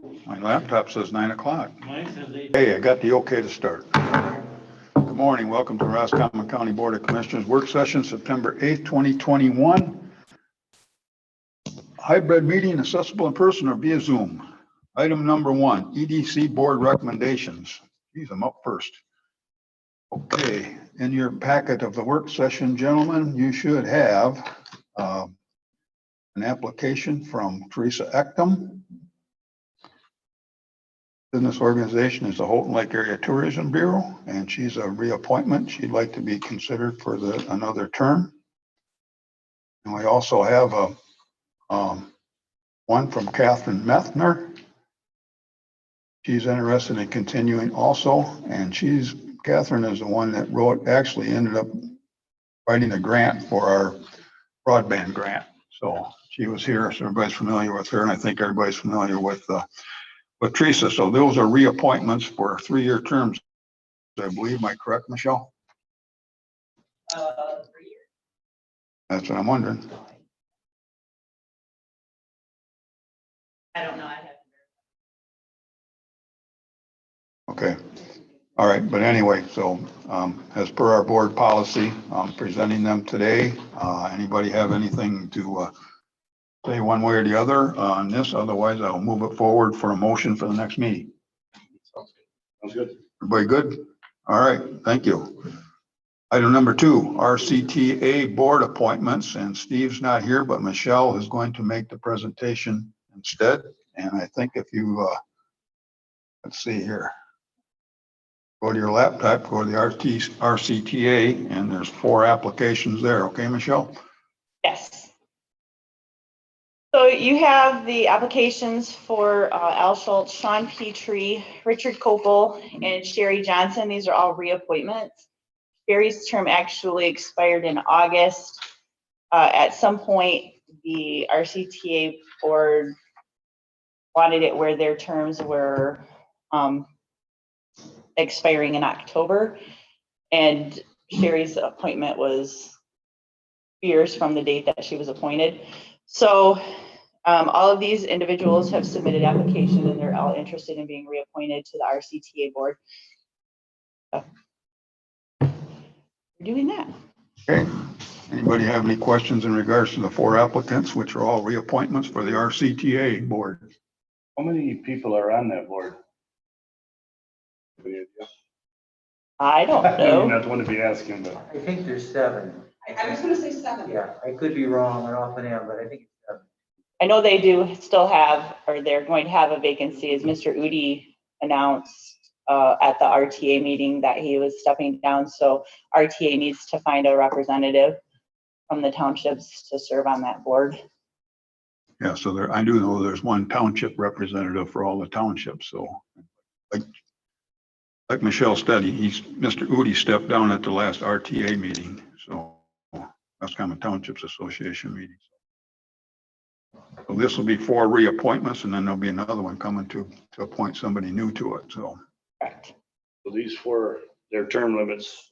My laptop says 9 o'clock. Mine says 8. Hey, I got the okay to start. Good morning. Welcome to Roscommon County Board of Commissioners Work Session, September 8th, 2021. Hybrid meeting accessible in person or via Zoom. Item number 1, EDC Board recommendations. Geez, I'm up first. Okay, in your packet of the work session, gentlemen, you should have an application from Teresa Eckham. Business organization is the Houghton Lake Area Tourism Bureau, and she's a reappointment. She'd like to be considered for another term. And we also have one from Catherine Methner. She's interested in continuing also, and Catherine is the one that actually ended up writing a grant for our broadband grant. So she was here, so everybody's familiar with her, and I think everybody's familiar with Teresa. So those are reappointments for 3-year terms, I believe. Am I correct, Michelle? 3 years. That's what I'm wondering. I don't know. I haven't. Okay. All right. But anyway, so as per our board policy, I'm presenting them today. Anybody have anything to say one way or the other on this? Otherwise, I'll move it forward for a motion for the next meeting. Sounds good. Everybody good? All right. Thank you. Item number 2, RCTA board appointments, and Steve's not here, but Michelle is going to make the presentation instead. And I think if you, let's see here, go to your laptop, go to the RCTA, and there's 4 applications there. Okay, Michelle? Yes. So you have the applications for Al Schultz, Sean Petrie, Richard Copel, and Sherry Johnson. These are all reappointments. Sherry's term actually expired in August. At some point, the RCTA board wanted it where their terms were expiring in October, and Sherry's appointment was years from the date that she was appointed. So all of these individuals have submitted applications, and they're all interested in being reappointed to the RCTA board. So we're doing that. Okay. Anybody have any questions in regards to the 4 applicants, which are all reappointments for the RCTA board? How many people are on that board? I don't I know. not want to be asking, but I think there's 7. I was gonna say 7. Yeah, I could be wrong, I often am, but I think it's 7. I know they do still have, or they're going to have a vacancy, as Mr. Udi announced at the RTA meeting that he was stepping down. So RTA needs to find a representative from the townships to serve on that board. Yeah, so I do know there's one township representative for all the townships. So like Michelle said, Mr. Udi stepped down at the last RTA meeting. So that's kind of a Townships Association meeting. So this will be 4 reappointments, and then there'll be another one coming to appoint somebody new to it. So Correct. so these 4, their term limits,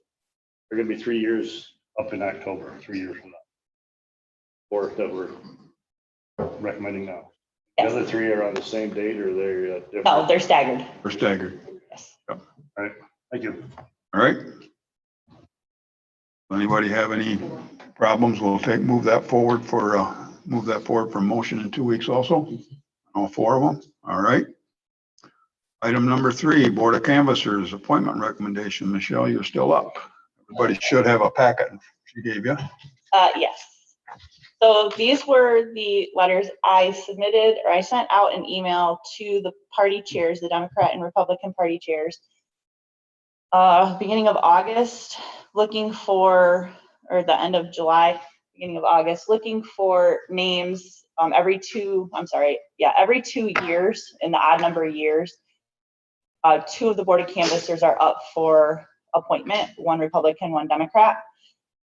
they're going to be 3 years up in October, 3 years from now. 4 that we're recommending now. Yes. The other 3 are on the same date, or they're different? No, they're staggered. we're staggered. Yes. All right, thank you. All right. Anybody have any problems? We'll move that forward for motion in 2 weeks also. All 4 of them. All right. Item number 3, Board of Canvassers appointment recommendation. Michelle, you're still up. Everybody should have a packet she gave you. Yes. So these were the letters I submitted, or I sent out an email to the party chairs, the Democrat and Republican party chairs, beginning of August, looking for, or the end of July, beginning of August, looking for names every 2 years, in the odd number of years. 2 of the Board of Canvassers are up for appointment, 1 Republican, 1 Democrat.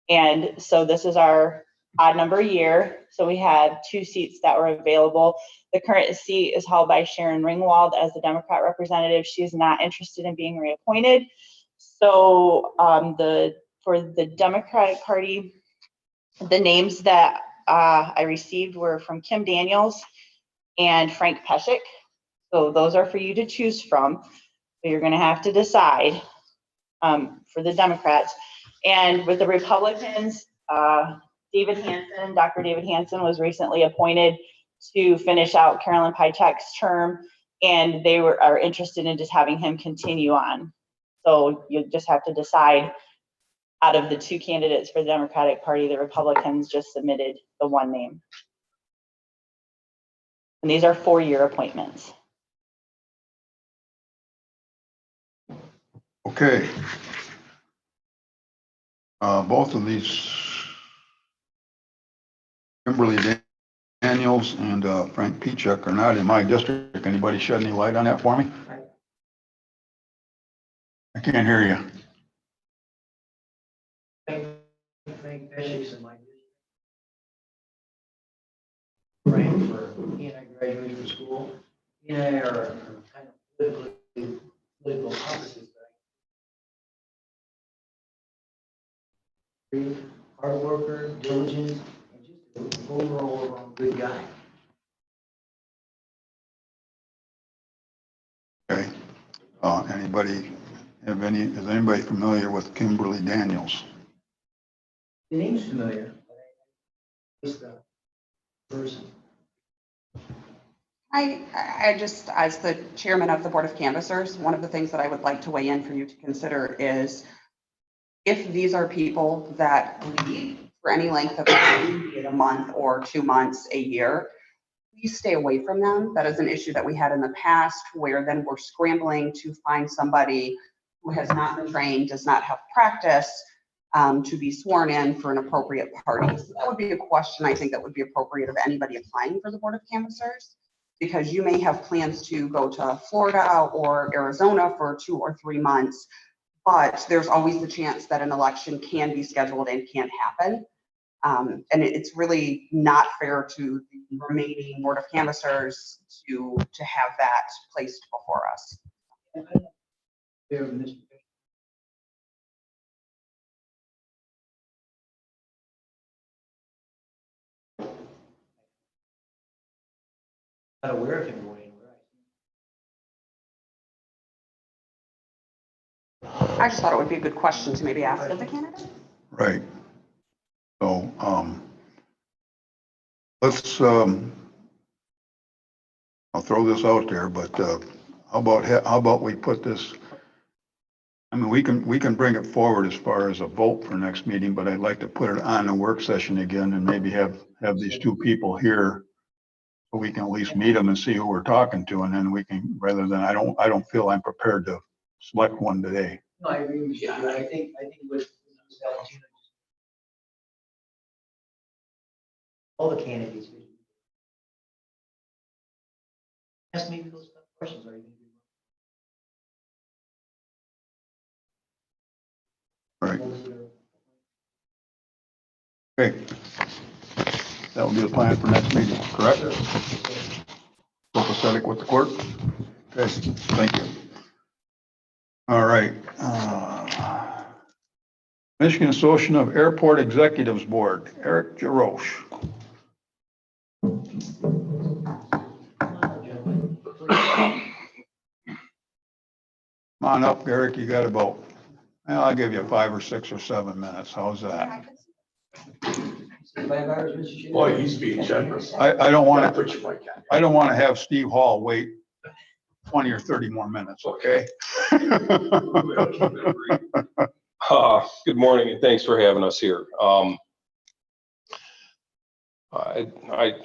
And so this is our odd number year. So we had 2 seats that were available. The current seat is held by Sharon Ringwald as the Democrat representative. She is not interested in being reappointed. So for the Democratic Party, the names that I received were from Kim Daniels and Frank Peshek. So those are for you to choose from. So you're gonna have to decide for the Democrats. And with the Republicans, Dr. David Hansen was recently appointed to finish out Carolyn Pytek's term, and they are interested in just having him continue on. So you just have to decide out of the two candidates for the Democratic Party, the Republicans just submitted the one name. And these are 4-year appointments. Okay. Both of these, Kimberly Daniels and Frank Pichuk, are not in my district. Anybody shed any light on that for me? I can't hear you. Frank Bishop's in my district. Frank, for he and I graduated from school. He and I are kind of political opposites, but hard worker, diligent, and just an overall good guy. Okay. Is anybody familiar with Kimberly Daniels? The name's familiar, but I just the person. I just, as the chairman of the Board of Canvassers, one of the things that I would like to weigh in for you to consider is if these are people that leave for any length of time, be it a month or 2 months, a year, please stay away from them. That is an issue that we had in the past where then we're scrambling to find somebody who has not been trained, does not have practice, to be sworn in for an appropriate party. So that would be a question I think that would be appropriate of anybody applying for the Board of Canvassers, because you may have plans to go to Florida or Arizona for 2 or 3 months, but there's always the chance that an election can be scheduled and can happen. And it's really not fair to the remaining Board of Canvassers to have that placed before us. Not aware of him going anywhere. I just thought it would be a good question to maybe ask of the candidate. Right. So, let's, I'll throw this out there, but, how about we put this, I mean, we can bring it forward as far as a vote for next meeting, but I'd like to put it on a work session again and maybe have these two people here so we can at least meet them and see who we're talking to, and then we can, rather than, I don't feel I'm prepared to select one today. No, I agree with you. I think with Valentina, all the candidates. Ask maybe those tough questions. Are you Right. going to do? Okay. That will be the plan for next meeting, correct? Copacetic with the court? Okay, thank you. All right. Michigan Association of Airport Executives Board, Eric Jaroche. Come on up, Eric, you got about, well, I'll give you 5 or 6 or 7 minutes. How's that? Boy, he's being generous. I don't want to, Put you like that. I don't want to have Steve Hall wait 20 or 30 more minutes, okay? Good morning and thanks for having us here.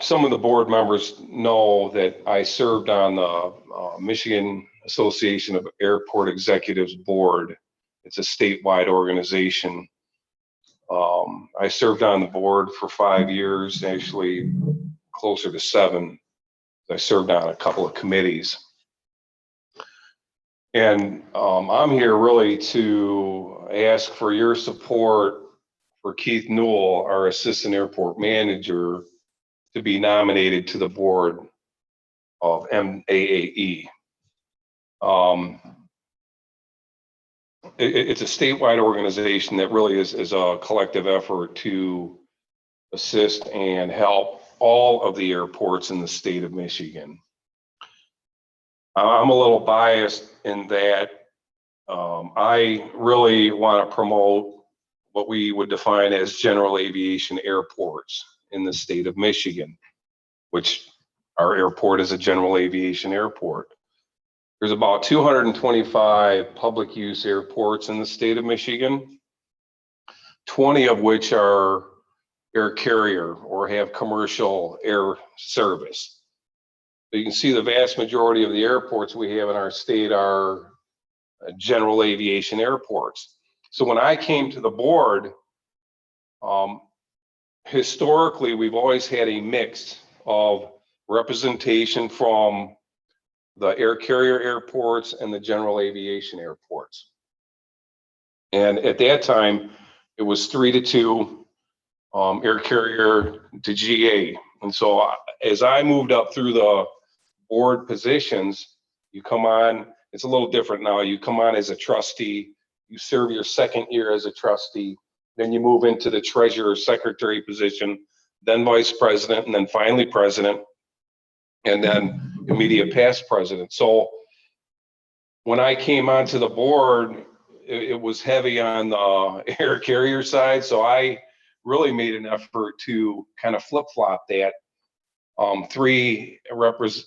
Some of the board members know that I served on the Michigan Association of Airport Executives Board. It's a statewide organization. I served on the board for 5 years, actually closer to 7. I served on a couple of committees. And I'm here really to ask for your support for Keith Newell, our Assistant Airport Manager, to be nominated to the board of MAAE. It's a statewide organization that really is a collective effort to assist and help all of the airports in the state of Michigan. I'm a little biased in that I really want to promote what we would define as general aviation airports in the state of Michigan, which our airport is a general aviation airport. There's about 225 public use airports in the state of Michigan, 20 of which are air carrier or have commercial air service. So you can see the vast majority of the airports we have in our state are general aviation airports. So when I came to the board, historically, we've always had a mix of representation from the air carrier airports and the general aviation airports. And at that time, it was 3-2, air carrier to GA. And so as I moved up through the board positions, you come on, it's a little different now. You come on as a trustee, you serve your second year as a trustee, then you move into the treasurer secretary position, then vice president, and then finally president, and then immediate past president. So when I came onto the board, it was heavy on the air carrier side. So I really made an effort to kind of flip flop that 3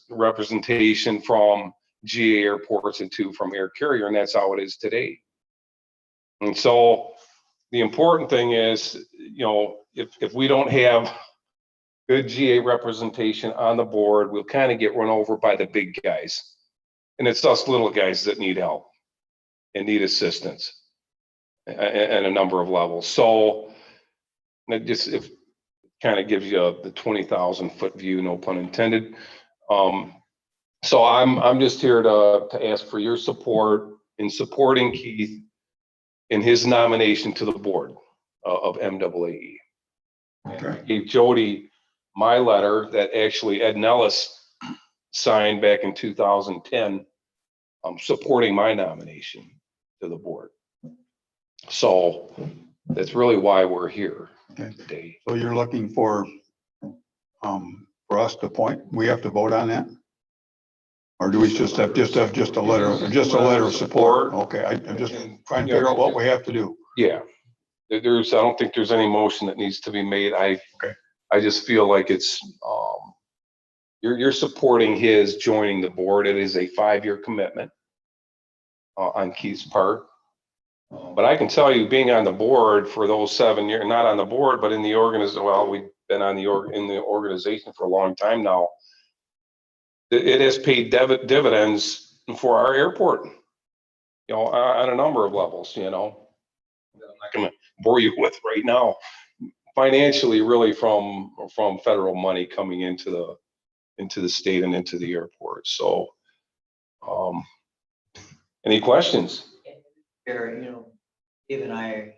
representation from GA airports and 2 from air carrier, and that's how it is today. And so the important thing is, you know, if we don't have good GA representation on the board, we'll kind of get run over by the big guys. And it's us little guys that need help and need assistance at a number of levels. So it just kind of gives you the 20,000 foot view, no pun intended. So I'm just here to ask for your support in supporting Keith in his nomination to the board of MAAE. Okay. I gave Jody my letter that actually Ed Nellis signed back in 2010, supporting my nomination to the board. So that's really why we're here today. So you're looking for us to appoint, we have to vote on that? Or do we just have a letter of support? Okay, I'm just trying to figure out what we have to do. Yeah, I don't think there's any motion that needs to be made. I just feel like it's, you're supporting his joining the board. It is a 5-year commitment on Keith's part. But I can tell you, being on the board for those 7 years, not on the board, but in the organization, well, we've been in the organization for a long time now. It has paid dividends for our airport, you know, on a number of levels, you know. I'm not going to bore you with right now. Financially, really from federal money coming into the state and into the airport. So, any questions? Here, you know, Dave and I are.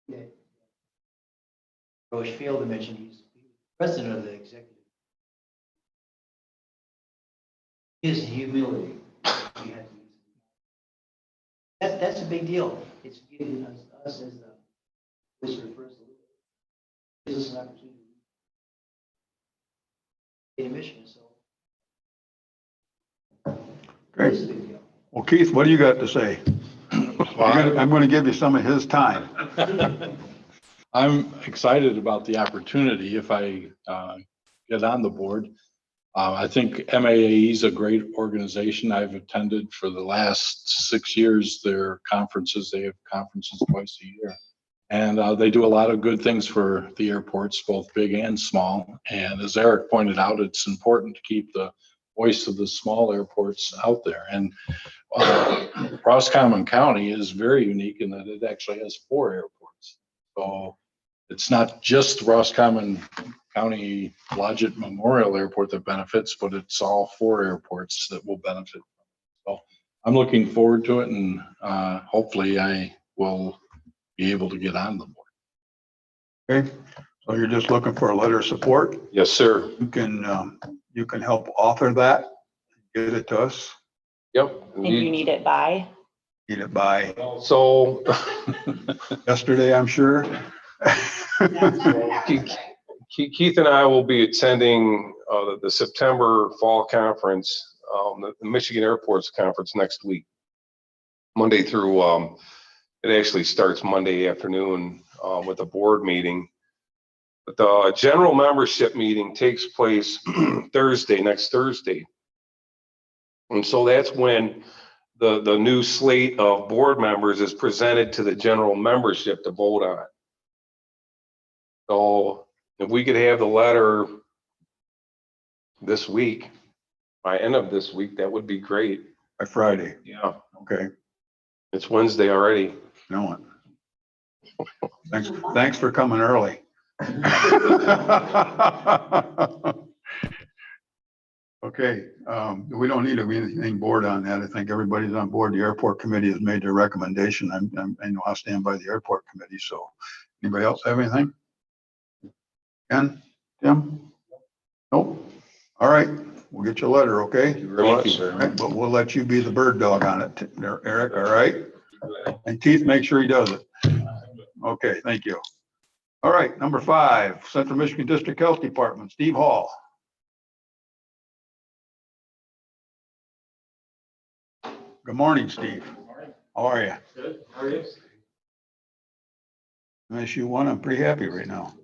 Yeah. Coach Field mentioned he's president of the executive. His humility. We had to use. That's a big deal. It's giving us as the which refers to gives us an opportunity. A mission, so. Great. It's a big deal. Well, Keith, what do you got to say? I'm going to give you some of his time. I'm excited about the opportunity if I get on the board. I think MAAE is a great organization. I've attended for the last 6 years their conferences. They have conferences twice a year. And they do a lot of good things for the airports, both big and small. And as Eric pointed out, it's important to keep the voice of the small airports out there. And Roscommon County is very unique in that it actually has 4 airports. So it's not just Roscommon County Blodgett Memorial Airport that benefits, but it's all 4 airports that will benefit. So I'm looking forward to it, and hopefully I will be able to get on the board. Okay, so you're just looking for a letter of support. Yes, sir. You can help author that, get it to us, Yep. And you need it by? get it by So yesterday, I'm sure. Keith and I will be attending the September Fall Conference, the Michigan Airports Conference next week, Monday through, it actually starts Monday afternoon with a board meeting. But the general membership meeting takes place next Thursday. And so that's when the new slate of board members is presented to the general membership to vote on. So if we could have the letter this week, by end of this week, that would be great. By Friday. Yeah, Okay. it's Wednesday already. No. Thanks for coming early. Okay, we don't need to be anything board on that. I think everybody's on board. The airport committee has made their recommendation. I know I'll stand by the airport committee. So anybody else have anything? Ken, Tim? Nope. All right, we'll get you a letter, okay? Thank you very much. All right, but we'll let you be the bird dog on it, Eric, all right? And Keith, make sure he does it. Okay, thank you. All right, number 5, Central Michigan District Health Department, Steve Hall. Good morning, Steve. How are you? Good. How are you? Nice you won. I'm pretty happy right now.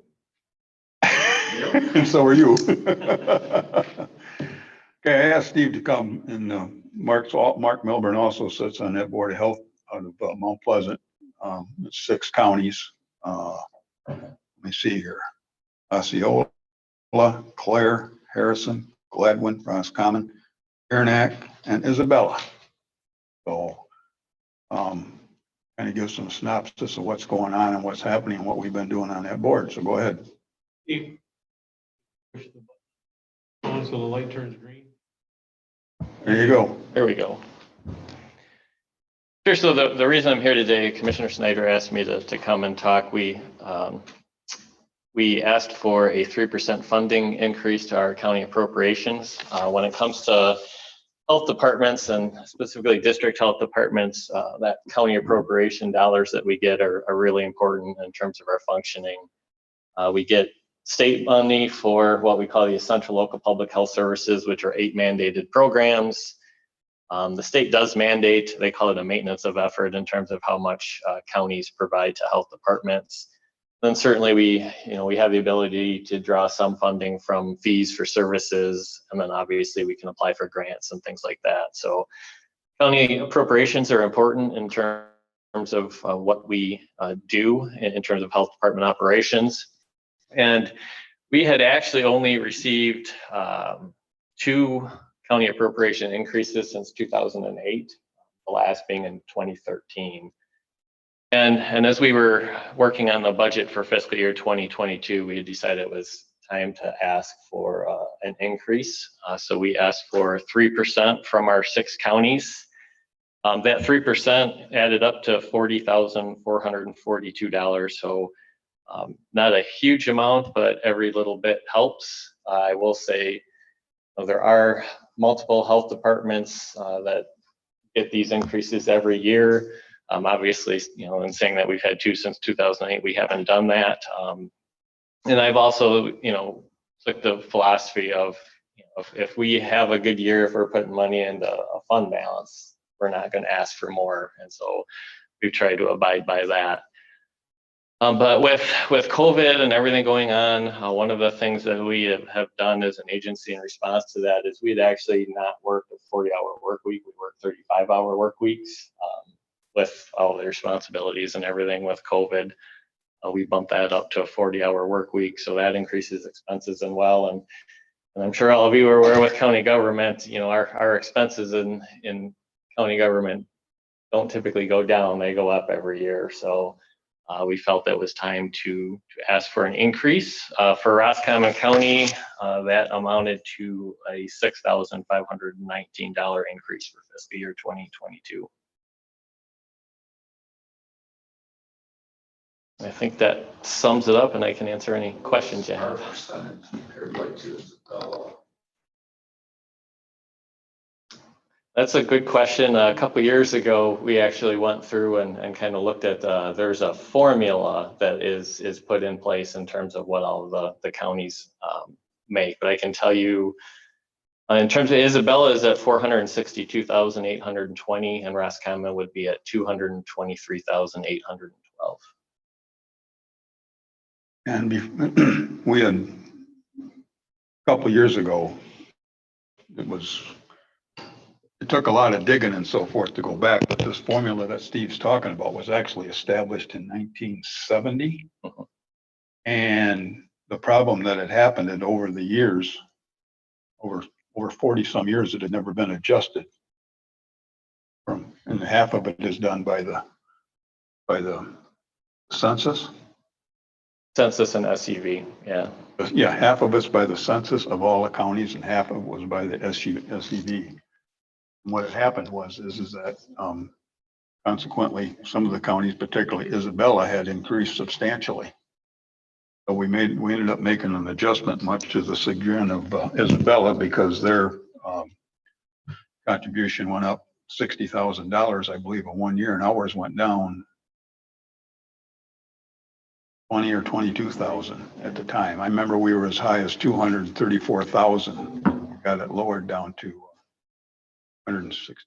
And so are you. Okay, I asked Steve to come, and Mark Milburn also sits on that Board of Health out of Mount Pleasant. It's 6 counties. Let me see here. Osceola, Clare, Harrison, Gladwin, Roscommon, Aranac, and Isabella. So, kind of give some synopsis of what's going on and what's happening and what we've been doing on that board. So go ahead. Push the button so the light turns green. There you go. There we go. Sure. So the reason I'm here today, Commissioner Snyder asked me to come and talk. We asked for a 3% funding increase to our county appropriations. When it comes to health departments and specifically district health departments, that county appropriation dollars that we get are really important in terms of our functioning. We get state money for what we call the essential local public health services, which are 8 mandated programs. The state does mandate, they call it a maintenance of effort in terms of how much counties provide to health departments. Then certainly we have the ability to draw some funding from fees for services, and then obviously we can apply for grants and things like that. So county appropriations are important in terms of what we do in terms of health department operations. And we had actually only received 2 county appropriation increases since 2008, the last being in 2013. And as we were working on the budget for fiscal year 2022, we had decided it was time to ask for an increase. So we asked for 3% from our 6 counties. That 3% added up to $40,442. So not a huge amount, but every little bit helps. I will say there are multiple health departments that get these increases every year. Obviously, in saying that we've had 2 since 2008, we haven't done that. And I've also, took the philosophy of, if we have a good year, if we're putting money into a fund balance, we're not going to ask for more. And so we've tried to abide by that. But with COVID and everything going on, one of the things that we have done as an agency in response to that is we'd actually not worked a 40-hour work week. We worked 35-hour work weeks. With all the responsibilities and everything with COVID, we bumped that up to a 40-hour work week. So that increases expenses and and I'm sure all of you are aware with county government, our expenses in county government don't typically go down, they go up every year. So we felt it was time to ask for an increase. For Roscommon County, that amounted to a $6,519 increase for fiscal year 2022. I think that sums it up, and I can answer any questions you have. That's a good question. A couple years ago, we actually went through and kind of looked at, there's a formula that is put in place in terms of what all the counties make. But I can tell you, in terms of Isabella is at 462,820 and Roscommon would be at 223,812. And we had, a couple years ago, it took a lot of digging and so forth to go back, but this formula that Steve's talking about was actually established in 1970. And the problem that had happened and over the years, over 40 some years, it had never been adjusted. And half of it is done by the census. Census and SUV, yeah. Yeah, half of it's by the census of all the counties and half of it was by the SEV. And what had happened is that consequently, some of the counties, particularly Isabella, had increased substantially. So we ended up making an adjustment, much to the chagrin of Isabella, because their contribution went up $60,000, I believe, in 1 year, and ours went down 20 or 22,000 at the time. I remember we were as high as 234,000. Got it lowered down to 160,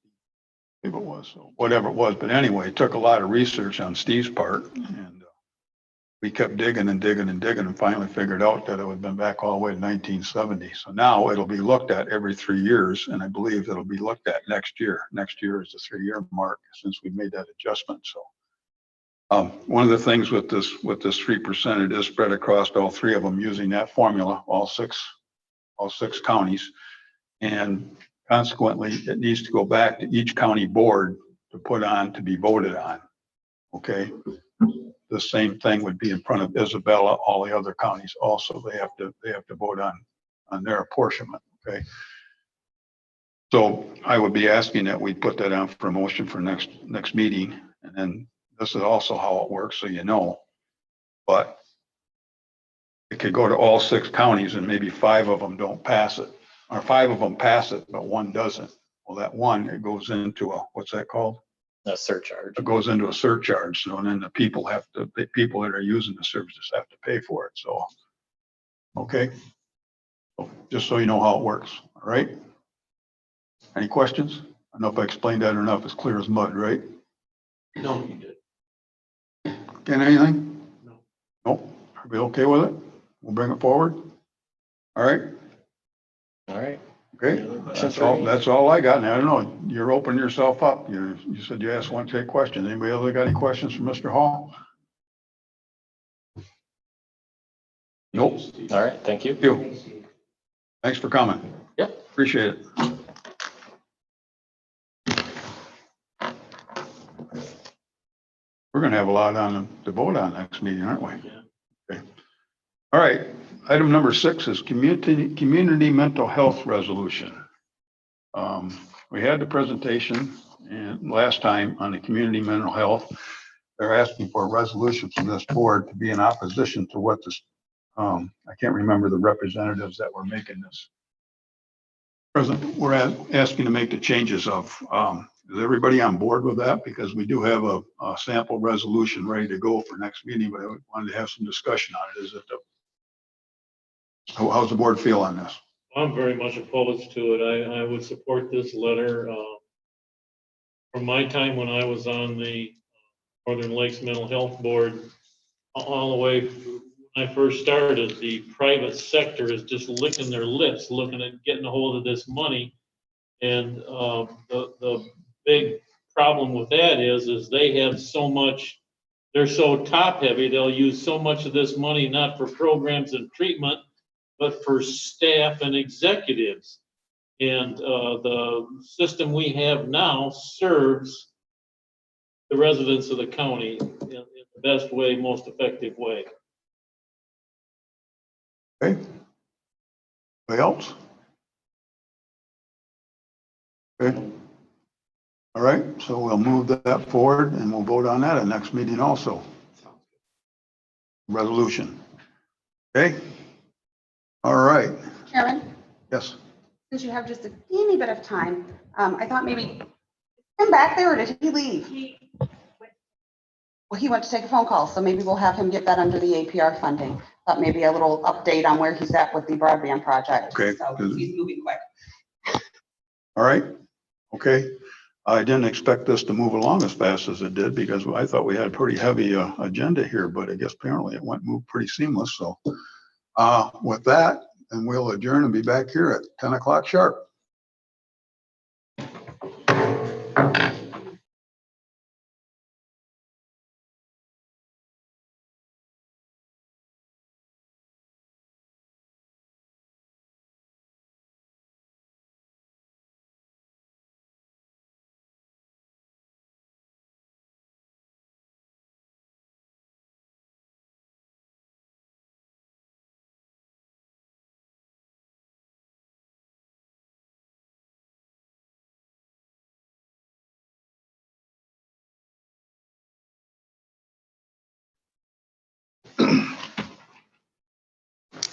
I believe it was, so whatever it was. But anyway, it took a lot of research on Steve's part, and we kept digging and digging and digging and finally figured out that it had been back all the way to 1970. So now it'll be looked at every 3 years, and I believe it'll be looked at next year. Next year is the 3-year mark since we made that adjustment. So one of the things with this 3%, it is spread across all 3 of them using that formula, all six counties. And consequently, it needs to go back to each county board to put on to be voted on. Okay. The same thing would be in front of Isabella, all the other counties also. They have to vote on their apportionment. Okay. So I would be asking that we put that on for motion for next meeting. And then this is also how it works, so you know. But it could go to all 6 counties and maybe 5 of them don't pass it, or 5 of them pass it, but 1 doesn't. Well, that 1, it goes into a, what's that called? A surcharge. It goes into a surcharge. So, and then the people that are using the services have to pay for it. So, okay. So just so you know how it works. All right. Any questions? I don't know if I explained that enough. It's clear as mud, right? No, you did. Get anything? No. Nope. Are we okay with it? We'll bring it forward. All right. All right. Okay. That's all I got. Now, I don't know. You're opening yourself up. You said you asked one take questions. Anybody else got any questions for Mr. Hall? Nope. All right. Thank you. Thanks for coming. Yep. Appreciate it. We're gonna have a lot on to vote on next meeting, aren't we? Yeah. Okay. All right. Item number 6 is community mental health resolution. We had the presentation and last time on the community mental health. They're asking for a resolution from this board to be in opposition to what this, I can't remember the representatives that were making this. We're asking to make the changes of, is everybody on board with that? Because we do have a sample resolution ready to go for next meeting, but I wanted to have some discussion on it. How's the board feel on this? I'm very much opposed to it. I would support this letter. From my time when I was on the Northern Lakes Mental Health Board, all the way when I first started, the private sector is just licking their lips, looking at getting a hold of this money. And the big problem with that is they have so much, they're so top heavy, they'll use so much of this money, not for programs and treatment, but for staff and executives. And the system we have now serves the residents of the county in the best way, most effective way. Okay. Anybody else? Okay. All right, so we'll move that forward and we'll vote on that at next meeting also. Resolution. Okay. All right. Chairman, Yes. since you have just a teeny bit of time, I thought maybe him back there, or did he leave? Well, he went to take a phone call, so maybe we'll have him get that under the APR funding. Thought maybe a little update on where he's at with the broadband project. Okay, So good. he's moving quick. All right, okay. I didn't expect this to move along as fast as it did because I thought we had a pretty heavy agenda here, but I guess apparently it moved pretty seamless. So with that, and we'll adjourn and be back here at 10 o'clock sharp.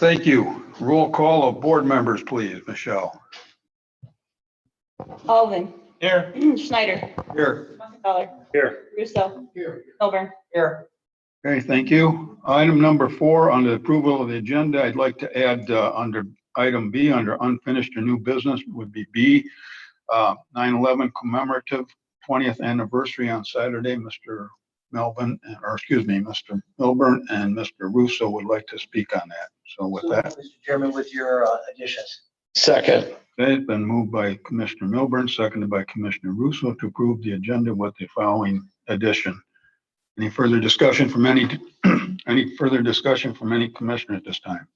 Thank you. Roll call of board members, please. Michelle. Alvin. Here. Schneider. Here. Muckenthaler. Here. Russo. Milburn. Here. Okay, thank you. Item number 4 on the approval of the agenda, I'd like to add under item B, under unfinished or new business would be B, 9/11 commemorative 20th anniversary on Saturday. Mr. Milburn and Mr. Russo would like to speak on that. So with that, Mr. Chairman, with your additions. Second. okay, it's been moved by Commissioner Milburn, seconded by Commissioner Russo to approve the agenda with the following addition. Any further discussion from any commissioner at this time?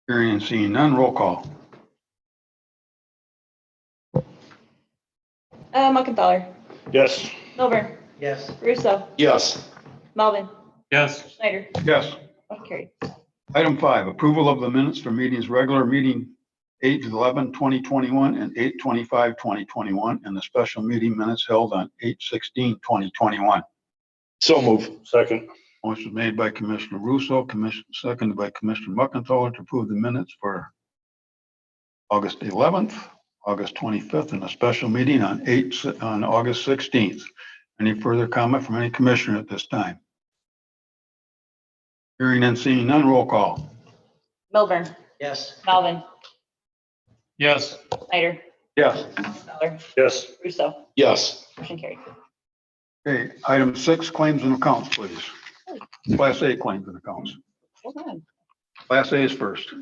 Hearing and seeing none, roll call. Muckenthaler. Yes. Milburn. Yes. Russo. Yes. Melvin. Yes. Schneider. Yes. Motion carried. Item 5, approval of the minutes for meetings, regular meeting 8/11/2021 and 8/25/2021, and the special meeting minutes held on 8/16/2021. So move. Second. Motion made by Commissioner Russo, seconded by Commissioner Muckenthaler to approve the minutes for August 11th, August 25th, and a special meeting on August 16th. Any further comment from any commissioner at this time? Hearing and seeing none, roll call. Milburn. Yes. Melvin. Yes. Schneider. Yes. Muckenthaler. Yes. Russo. Yes. Motion carried. Okay, item 6, claims and accounts, please. Class A claims and accounts. Hold on. Class A is first.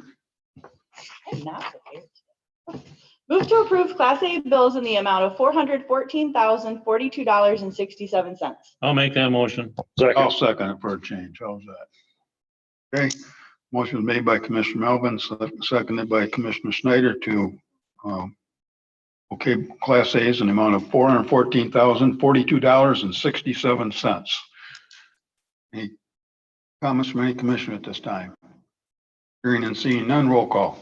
I'm not prepared. Move to approve Class A bills in the amount of $414,042.67. I'll make that motion. I'll Second. second it for a change. How's that? Okay, motion was made by Commissioner Melvin, seconded by Commissioner Schneider to okay, Class A's in the amount of $414,042.67. Any comments from any commissioner at this time? Hearing and seeing none, roll call.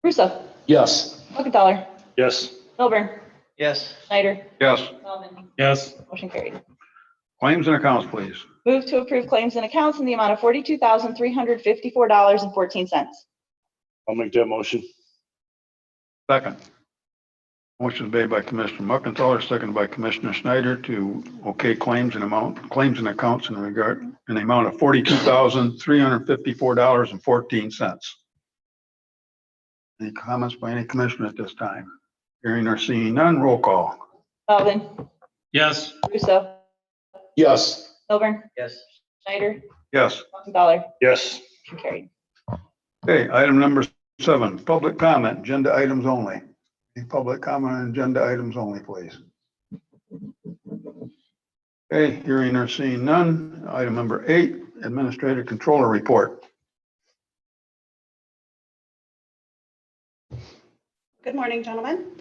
Russo. Yes. Muckenthaler. Yes. Milburn. Yes. Schneider. Yes, Melvin. Yes. Motion carried. claims and accounts, please. Move to approve claims and accounts in the amount of $42,354.14. I'll make that motion. Second. Motion made by Commissioner Muckenthaler, seconded by Commissioner Schneider to okay claims and accounts in the amount of $42,354.14. Any comments by any commissioner at this time? Hearing or seeing none, roll call. Melvin. Yes. Russo. Yes. Milburn. Yes. Schneider. Yes. Muckenthaler. Yes. Motion carried. Okay, item number 7, public comment, agenda items only. Any public comment on agenda items only, please? Okay, hearing or seeing none. Item number 8, administrative controller report. Good morning, gentlemen.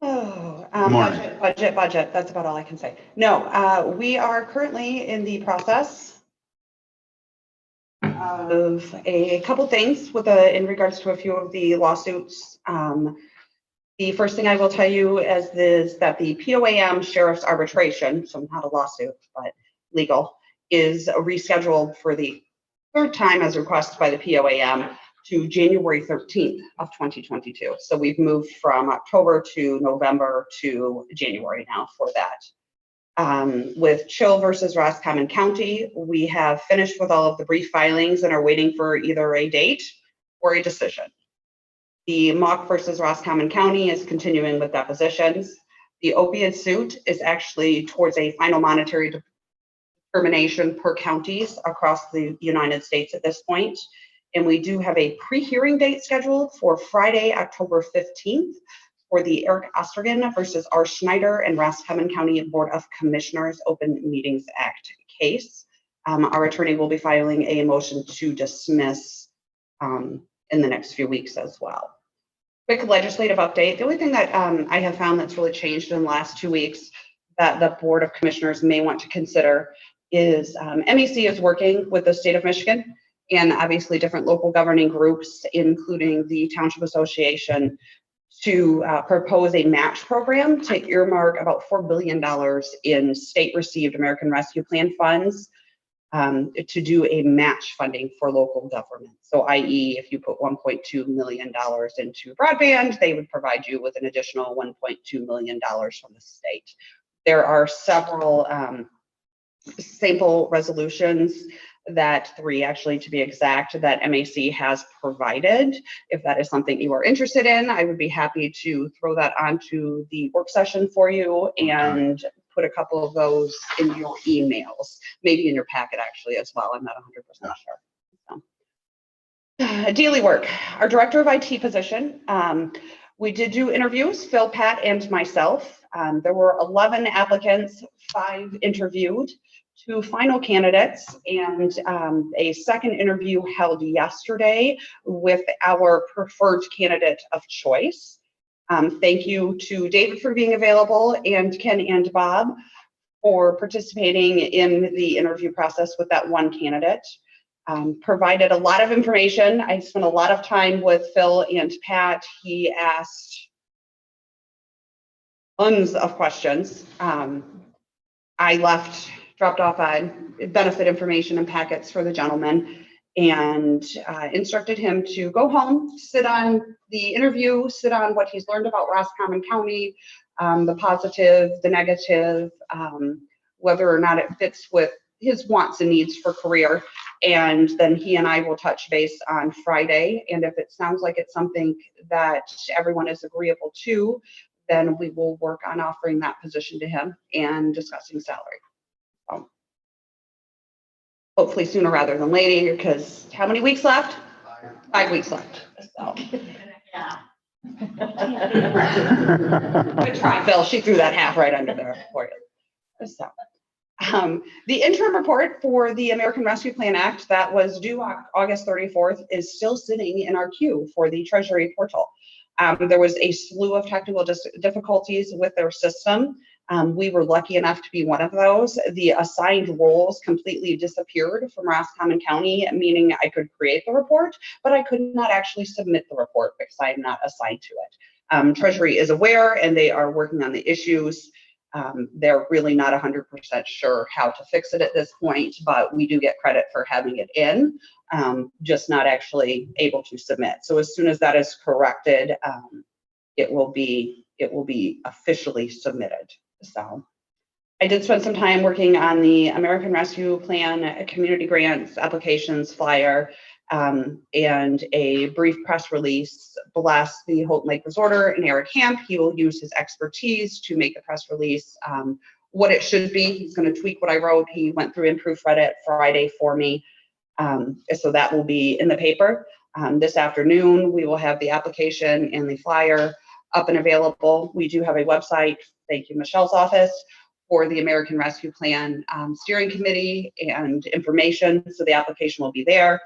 Oh, Good morning. budget. That's about all I can say. No, we are currently in the process of a couple things in regards to a few of the lawsuits. The first thing I will tell you is that the POAM sheriff's arbitration, so not a lawsuit, but legal, is rescheduled for the third time as requested by the POAM. to January 13th of 2022. So we've moved from October to November to January now for that. With Chill versus Roscommon County, we have finished with all of the brief filings and are waiting for either a date or a decision. The Mock versus Roscommon County is continuing with depositions. The opiate suit is actually towards a final monetary determination per counties across the United States at this point. And we do have a pre-hearing date scheduled for Friday, October 15th for the Eric Ostergen versus R. Schneider and Roscommon County Board of Commissioners Open Meetings Act case. Our attorney will be filing a motion to dismiss in the next few weeks as well. Quick legislative update. The only thing that I have found that's really changed in the last 2 weeks that the Board of Commissioners may want to consider is MEC is working with the state of Michigan and obviously different local governing groups, including the Township Association, to propose a match program to earmark about $4 billion in state-received American Rescue Plan funds to do a match funding for local government. So i.e., if you put $1.2 million into broadband, they would provide you with an additional $1.2 million from the state. There are several sample resolutions, that 3 actually to be exact, that MAC has provided. If that is something you are interested in, I would be happy to throw that onto the work session for you and put a couple of those in your emails, maybe in your packet actually as well. I'm not 100% sure. So. Daily work, our director of IT position. We did do interviews, Phil, Pat, and myself. There were 11 applicants, 5 interviewed, 2 final candidates, and a second interview held yesterday with our preferred candidate of choice. Thank you to David for being available, and Ken and Bob for participating in the interview process with that one candidate. Provided a lot of information. I spent a lot of time with Phil and Pat. He asked tons of questions. I dropped off on benefit information and packets for the gentleman and instructed him to go home, sit on the interview, sit on what he's learned about Roscommon County, the positive, the negative, whether or not it fits with his wants and needs for career. And then he and I will touch base on Friday. And if it sounds like it's something that everyone is agreeable to, then we will work on offering that position to him and discussing salary. So, hopefully sooner rather than later, because how many weeks left? 5 weeks left. So. Good try, Phil. She threw that half right under there for you. So, the interim report for the American Rescue Plan Act that was due August 34th is still sitting in our queue for the Treasury portal. There was a slew of technical difficulties with their system. We were lucky enough to be one of those. The assigned roles completely disappeared from Roscommon County, meaning I could create the report, but I could not actually submit the report because I am not assigned to it. Treasury is aware and they are working on the issues. They're really not 100% sure how to fix it at this point, but we do get credit for having it in, just not actually able to submit. So as soon as that is corrected, it will be officially submitted. So I did spend some time working on the American Rescue Plan community grants applications flyer, and a brief press release. Bless the Houghton Lake Resorter and Eric Hamp. He will use his expertise to make the press release what it should be. He's going to tweak what I wrote. He went through and proofread it Friday for me. So that will be in the paper. This afternoon, we will have the application and the flyer up and available. We do have a website, thank you, Michelle's office, for the American Rescue Plan Steering Committee and information. So the application will be there,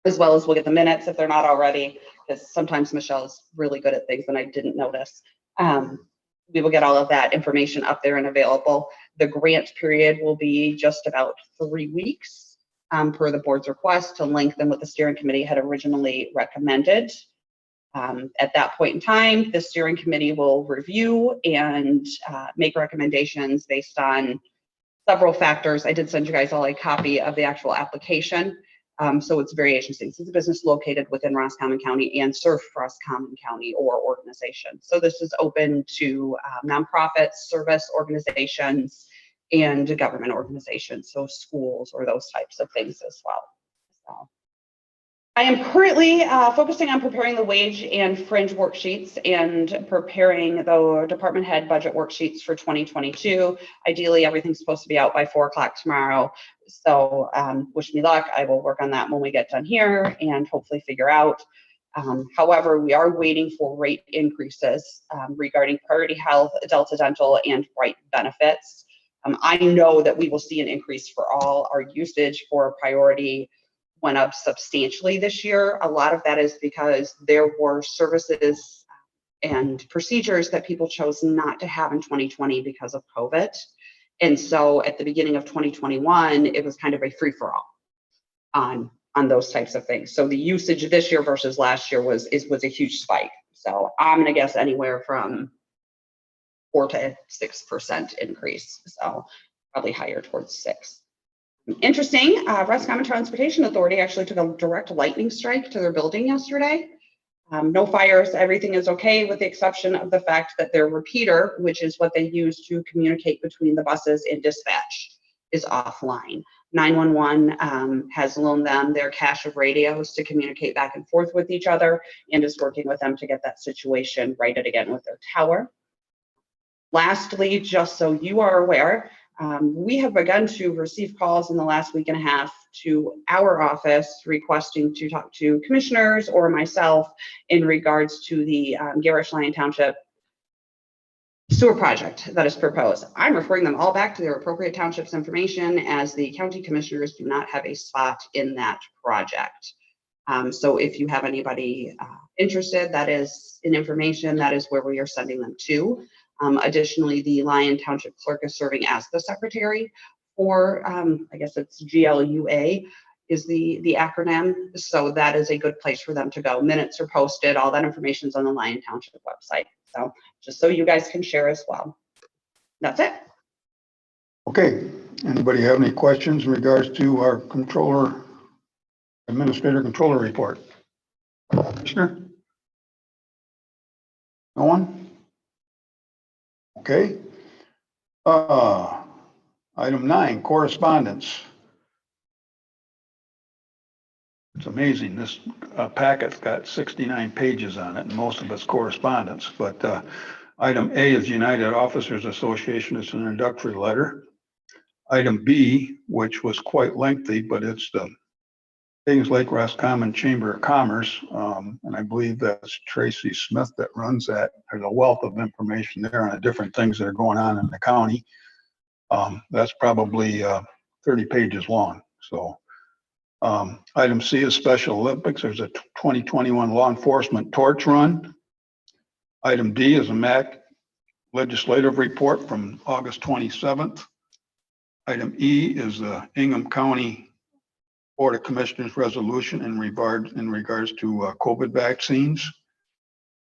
as well as we'll get the minutes if they're not already, because sometimes Michelle is really good at things and I didn't notice. We will get all of that information up there and available. The grant period will be just about 3 weeks per the board's request to lengthen what the steering committee had originally recommended. At that point in time, the steering committee will review and make recommendations based on several factors. I did send you guys all a copy of the actual application. So it's variations things. It's a business located within Roscommon County and serve Roscommon County or organization. So this is open to nonprofits, service organizations, and government organizations, so schools or those types of things as well. So I am currently focusing on preparing the wage and fringe worksheets and preparing the department head budget worksheets for 2022. Ideally, everything's supposed to be out by 4 o'clock tomorrow. So wish me luck. I will work on that when we get done here and hopefully figure out. However, we are waiting for rate increases regarding Priority Health, Delta Dental, and Bright benefits. I know that we will see an increase for all. Our usage for Priority went up substantially this year. A lot of that is because there were services and procedures that people chose not to have in 2020 because of COVID. And so at the beginning of 2021, it was kind of a free-for-all on those types of things. So the usage this year versus last year was a huge spike. So I'm gonna guess anywhere from 4 to 6% increase. So probably higher towards 6. Interesting, Roscommon Transportation Authority actually took a direct lightning strike to their building yesterday. No fires, everything is okay with the exception of the fact that their repeater, which is what they use to communicate between the buses and dispatch, is offline. 911 has loaned them their cache of radios to communicate back and forth with each other and is working with them to get that situation righted again with their tower. Lastly, just so you are aware, we have begun to receive calls in the last week and a half to our office requesting to talk to commissioners or myself in regards to the Garish Lyon Township sewer project that is proposed. I'm referring them all back to their appropriate townships information as the county commissioners do not have a spot in that project. So if you have anybody interested, that is in information, that is where we are sending them to. Additionally, the Lyon Township Clerk is serving as the secretary for, I guess it's GLUA is the acronym. So that is a good place for them to go. Minutes are posted, all that information is on the Lyon Township website. So just so you guys can share as well. That's it. Okay, anybody have any questions in regards to our administrator controller report? Commissioner? No one? Okay. Item 9, correspondence. It's amazing, this packet's got 69 pages on it, and most of it's correspondence, but item A is United Officers Association. It's an introductory letter. Item B, which was quite lengthy, but it's the Things Lake Roscommon Chamber of Commerce, and I believe that's Tracy Smith that runs that. There's a wealth of information there on the different things that are going on in the county. That's probably 30 pages long. So item C is Special Olympics. There's a 2021 law enforcement torch run. Item D is a MAC legislative report from August 27th. Item E is the Ingham County Board of Commissioners resolution in regards to COVID vaccines.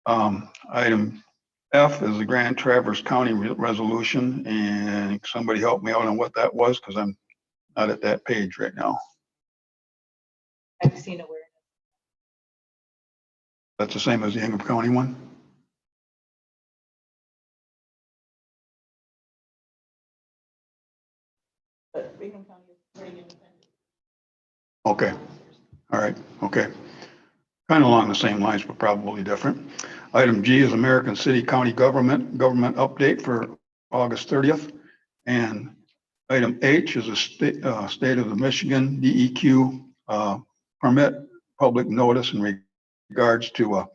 Item F is the Grand Traverse County resolution, and somebody help me out on what that was because I'm not at that page right now. I've seen awareness. That's the same as the Ingham County one? But Bingham County is pretty independent. Okay, all right, okay. Kind of along the same lines, but probably different. Item G is American City County Government update for August 30th. And item H is a state of the Michigan DEQ permit public notice in regards to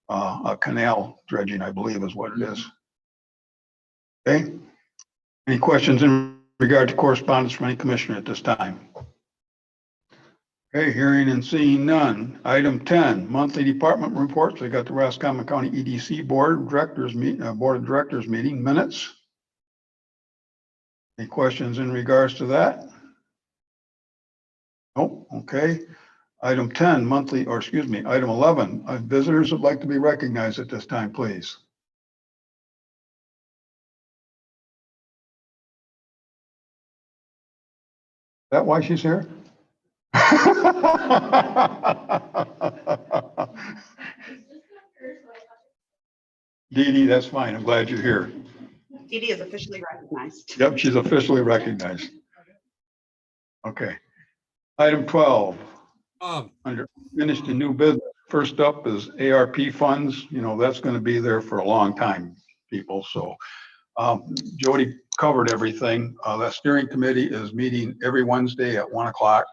a canal dredging, I believe is what it is. Okay. Any questions in regard to correspondence from any commissioner at this time? Okay, hearing and seeing none. Item 10, monthly department reports. We got the Roscommon County EDC Board of Directors meeting minutes. Any questions in regards to that? Nope. Okay. Item 10, item 11, visitors would like to be recognized at this time, please. Is that why she's here? Dee Dee, that's fine. I'm glad you're here. Dee Dee is officially recognized. Yep, she's officially recognized. Okay. Item 12, under finished and new business. First up is ARP funds. You know, that's going to be there for a long time, people. So Jody covered everything. That steering committee is meeting every Wednesday at 1 o'clock.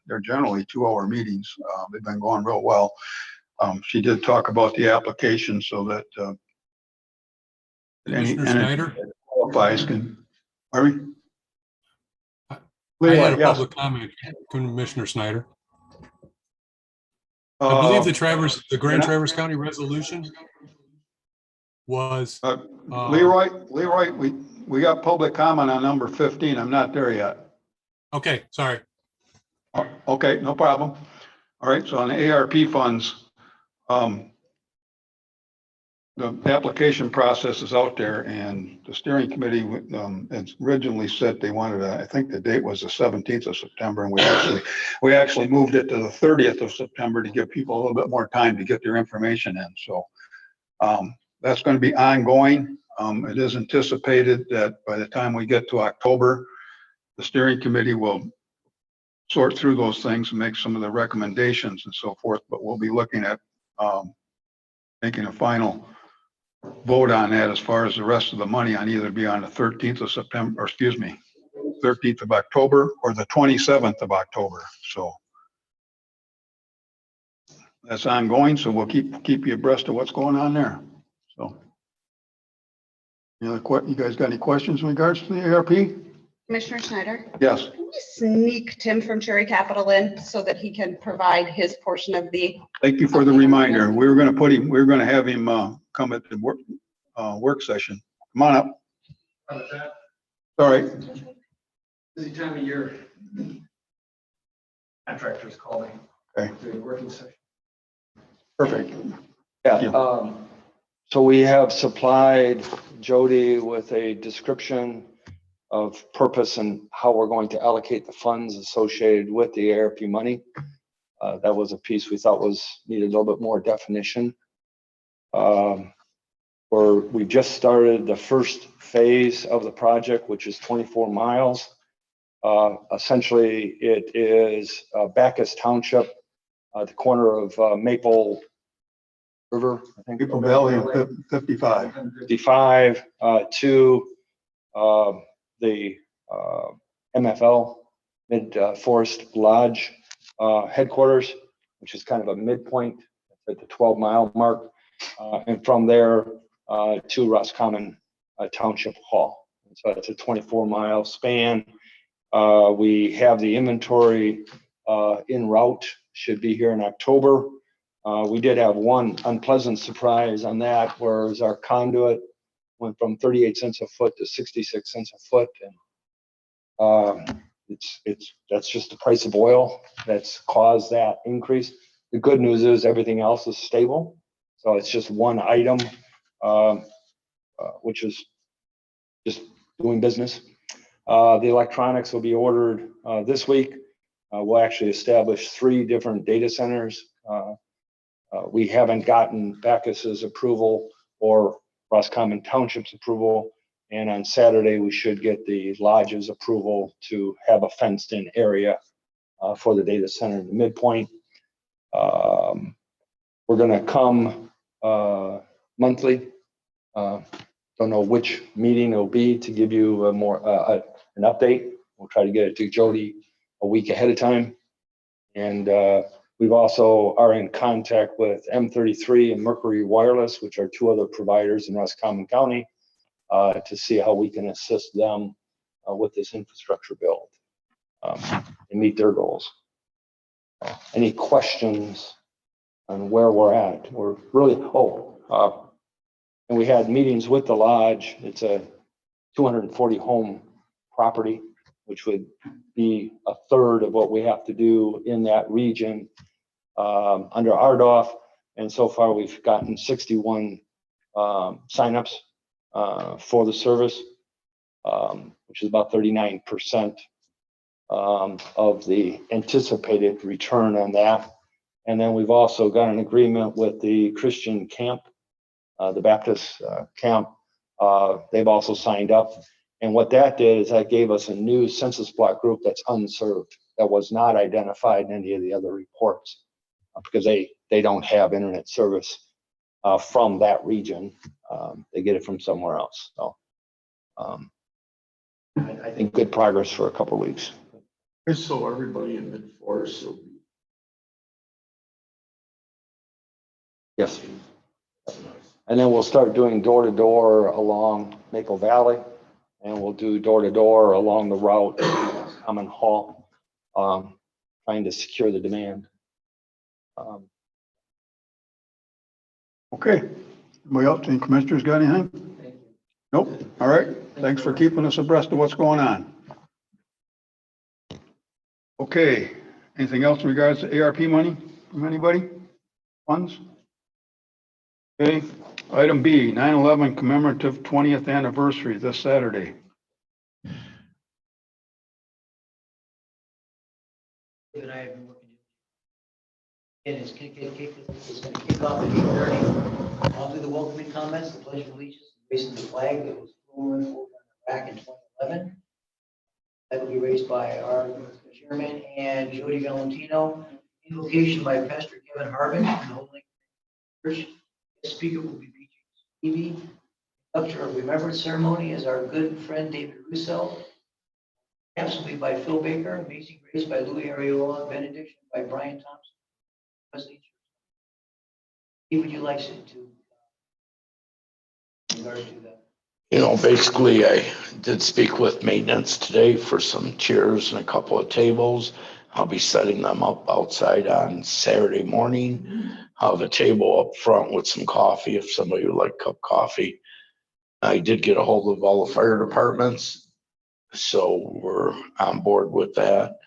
They're generally 2-hour meetings. They've been going real well. She did talk about the application so that any Commissioner Snyder? qualifies can, pardon me? I had a Yes. public comment, Commissioner Snyder. I believe the Grand Traverse County resolution was, Leroy, we got public comment on number 15. I'm not there yet. okay, sorry. Okay, no problem. All right, so on the ARP funds, the application process is out there, and the steering committee, it's originally said they wanted, I think the date was the 17th of September, and we actually moved it to the 30th of September to give people a little bit more time to get their information in. So that's going to be ongoing. It is anticipated that by the time we get to October, the steering committee will sort through those things and make some of the recommendations and so forth, but we'll be looking at making a final vote on that as far as the rest of the money on either be on the 13th of September, or excuse me, 13th of October or the 27th of October. So that's ongoing. So we'll keep you abreast of what's going on there. So you guys got any questions in regards to the ARP? Commissioner Schneider, Yes. can we sneak Tim from Cherry Capital in so that he can provide his portion of the, Thank you for the reminder. We were going to have him come at the work session. Come on up. All right. Busy time of year. Contractors calling. Okay. Doing working session. Perfect. Yeah, so we have supplied Jody with a description of purpose and how we're going to allocate the funds associated with the ARP money. That was a piece we thought needed a little bit more definition. We just started the first phase of the project, which is 24 miles. Essentially, it is Bacchus Township, the corner of Maple River, I think. Maple Valley and 55. 55 to the MFL, Mid Forest Lodge headquarters, which is kind of a midpoint at the 12-mile mark, and from there to Roscommon Township Hall. So it's a 24-mile span. We have the inventory en route, should be here in October. We did have one unpleasant surprise on that, whereas our conduit went from 38 cents a foot to 66 cents a foot. And that's just the price of oil that's caused that increase. The good news is everything else is stable. So it's just one item, which is just doing business. The electronics will be ordered this week. We'll actually establish 3 different data centers. We haven't gotten Bacchus's approval or Roscommon Township's approval. And on Saturday, we should get the lodge's approval to have a fenced-in area for the data center in the midpoint. We're going to come monthly. Don't know which meeting it'll be to give you an update. We'll try to get it to Jody a week ahead of time. And we've also are in contact with M33 and Mercury Wireless, which are 2 other providers in Roscommon County, to see how we can assist them with this infrastructure build and meet their goals. Any questions on where we're at? We're really, and we had meetings with the lodge. It's a 240 home property, which would be a third of what we have to do in that region under RDOF. And so far we've gotten 61 signups for the service, which is about 39% of the anticipated return on that. And then we've also got an agreement with the Christian camp, the Baptist camp. They've also signed up. And what that did is that gave us a new census block group that's unserved, that was not identified in any of the other reports, because they don't have internet service from that region. They get it from somewhere else. So I think good progress for a couple of weeks. So everybody in mid-force will be. Yes. And then we'll start doing door-to-door along Maple Valley, and we'll do door-to-door along the route to Common Hall, trying to secure the demand. Okay. Anybody else, any commissioners got anything? Thank you. Nope. All right. Thanks for keeping us abreast of what's going on. Okay. Anything else in regards to ARP money from anybody? Funds? Okay. Item B, 9/11 commemorative 20th anniversary this Saturday. Dave and I have been working. And it's gonna kick off at 8:30. I'll do the welcoming comments, the pledge of allegiance, raising the flag that was flown over back in 2011. That will be raised by our chairman and Jody Valentino. Invocation by Pastor Kevin Harbin from the Holy Church. The speaker will be B.J. Stevie. Conductor of remembrance ceremony is our good friend David Russo. Camps will be by Phil Baker, Amazing Grace by Louis Areola, Benediction by Brian Thompson. Wesley. Steve, would you like to in regards to that? You know, basically, I did speak with maintenance today for some chairs and a couple of tables. I'll be setting them up outside on Saturday morning. I'll have a table up front with some coffee if somebody would like a cup of coffee. I did get a hold of all the fire departments, so we're on board with that.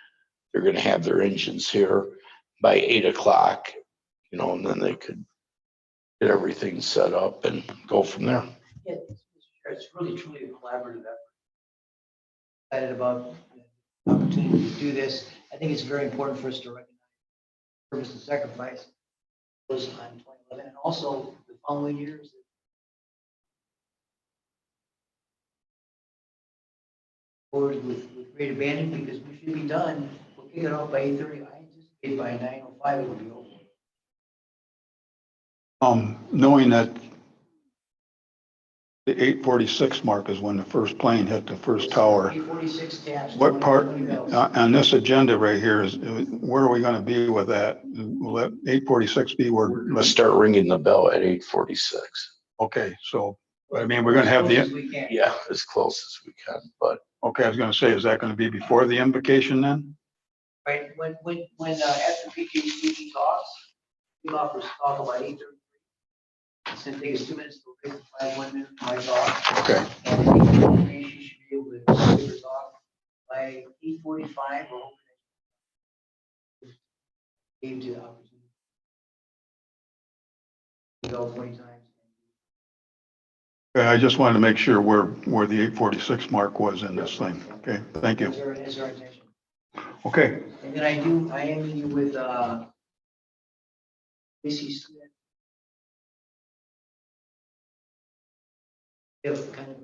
They're gonna have their engines here by 8 o'clock, you know, and then they could get everything set up and go from there. Yeah, it's really truly a collaborative effort. Excited about the opportunity to do this. I think it's very important for us to recognize service and sacrifice was on 2011 and also the following years. Forward with great abandon because we should be done. We'll kick it off by 8:30. I anticipate by 9:05 it will be over. Knowing that the 8:46 mark is when the first plane hit the first tower. 8:46 taps. What part 20 bells. on this agenda right here is, where are we going to be with that? Will that 8:46 be where? Let's start ringing the bell at 8:46. Okay, so, I mean, we're going to have As close as the, we can. Yeah, as close as we can, but okay, I was going to say, is that going to be before the invocation then? Right, when after PKC talks, we offer to talk about 8:33. It's gonna take us 2 minutes to break, 1 minute for my talk. Okay, And I think you should be able to give your talk by 8:45. We're hoping to give you the opportunity to go 20 times. I just wanted to make sure where the 8:46 mark was in this thing. Okay, thank you. That's our intention. Okay, And then I am meeting with Tracy Smith. If kind of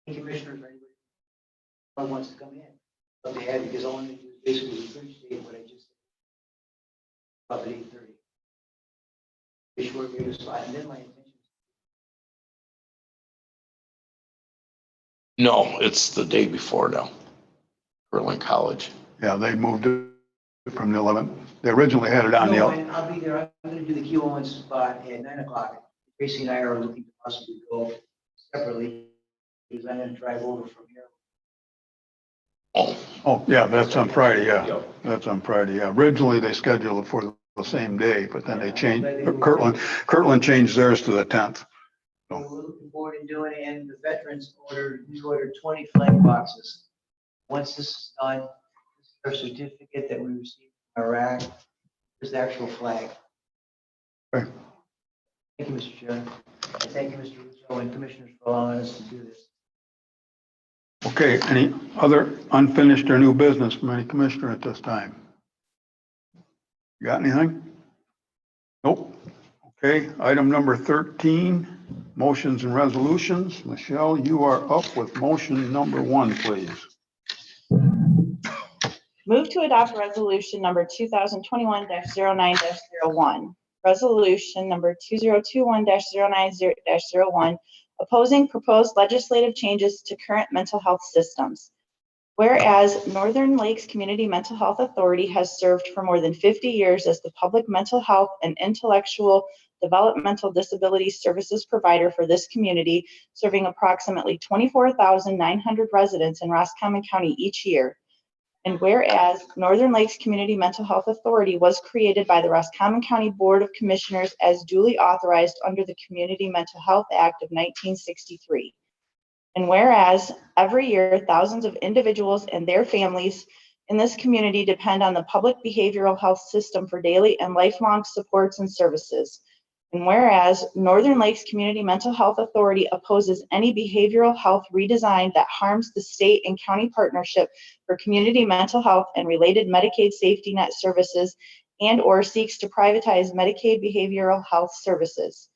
a commissioner, if anybody wants to come in, but they have, because all I need to do is basically regurgitate what I just said. About 8:30. Be sure to give a slide, and then my intention is no, it's the day before now. Berlin College. yeah, they moved it from the 11th. They originally had it on the, I'll be there. I'm gonna do the Q1 spot at 9 o'clock. Tracy and I are looking to possibly go separately, because I'm gonna drive over from here. oh, yeah, that's on Friday, yeah. That's on Friday, yeah. Originally, they scheduled it for the same day, but then they changed, Kirtland changed theirs to the 10th. So we're looking forward to doing it, and the veterans we ordered 20 flag boxes. Once this is done, this is our certificate that we received from Iraq. Here's the actual flag. Okay. Thank you, Mr. Chairman. And thank you, Mr. Russo and commissioners, for allowing us to do this. Okay, any other unfinished or new business from any commissioner at this time? You got anything? Nope. Okay, item number 13, motions and resolutions. Michelle, you are up with motion number 1, please. Move to adopt resolution number 2021-09-01. Resolution number 2021-09-01, opposing proposed legislative changes to current mental health systems. Whereas Northern Lakes Community Mental Health Authority has served for more than 50 years as the public mental health and intellectual developmental disability services provider for this community, serving approximately 24,900 residents in Roscommon County each year. And whereas Northern Lakes Community Mental Health Authority was created by the Roscommon County Board of Commissioners as duly authorized under the Community Mental Health Act of 1963. And whereas every year, thousands of individuals and their families in this community depend on the public behavioral health system for daily and lifelong supports and services. And whereas Northern Lakes Community Mental Health Authority opposes any behavioral health redesign that harms the state and county partnership for community mental health and related Medicaid safety net services and/or seeks to privatize Medicaid behavioral health services.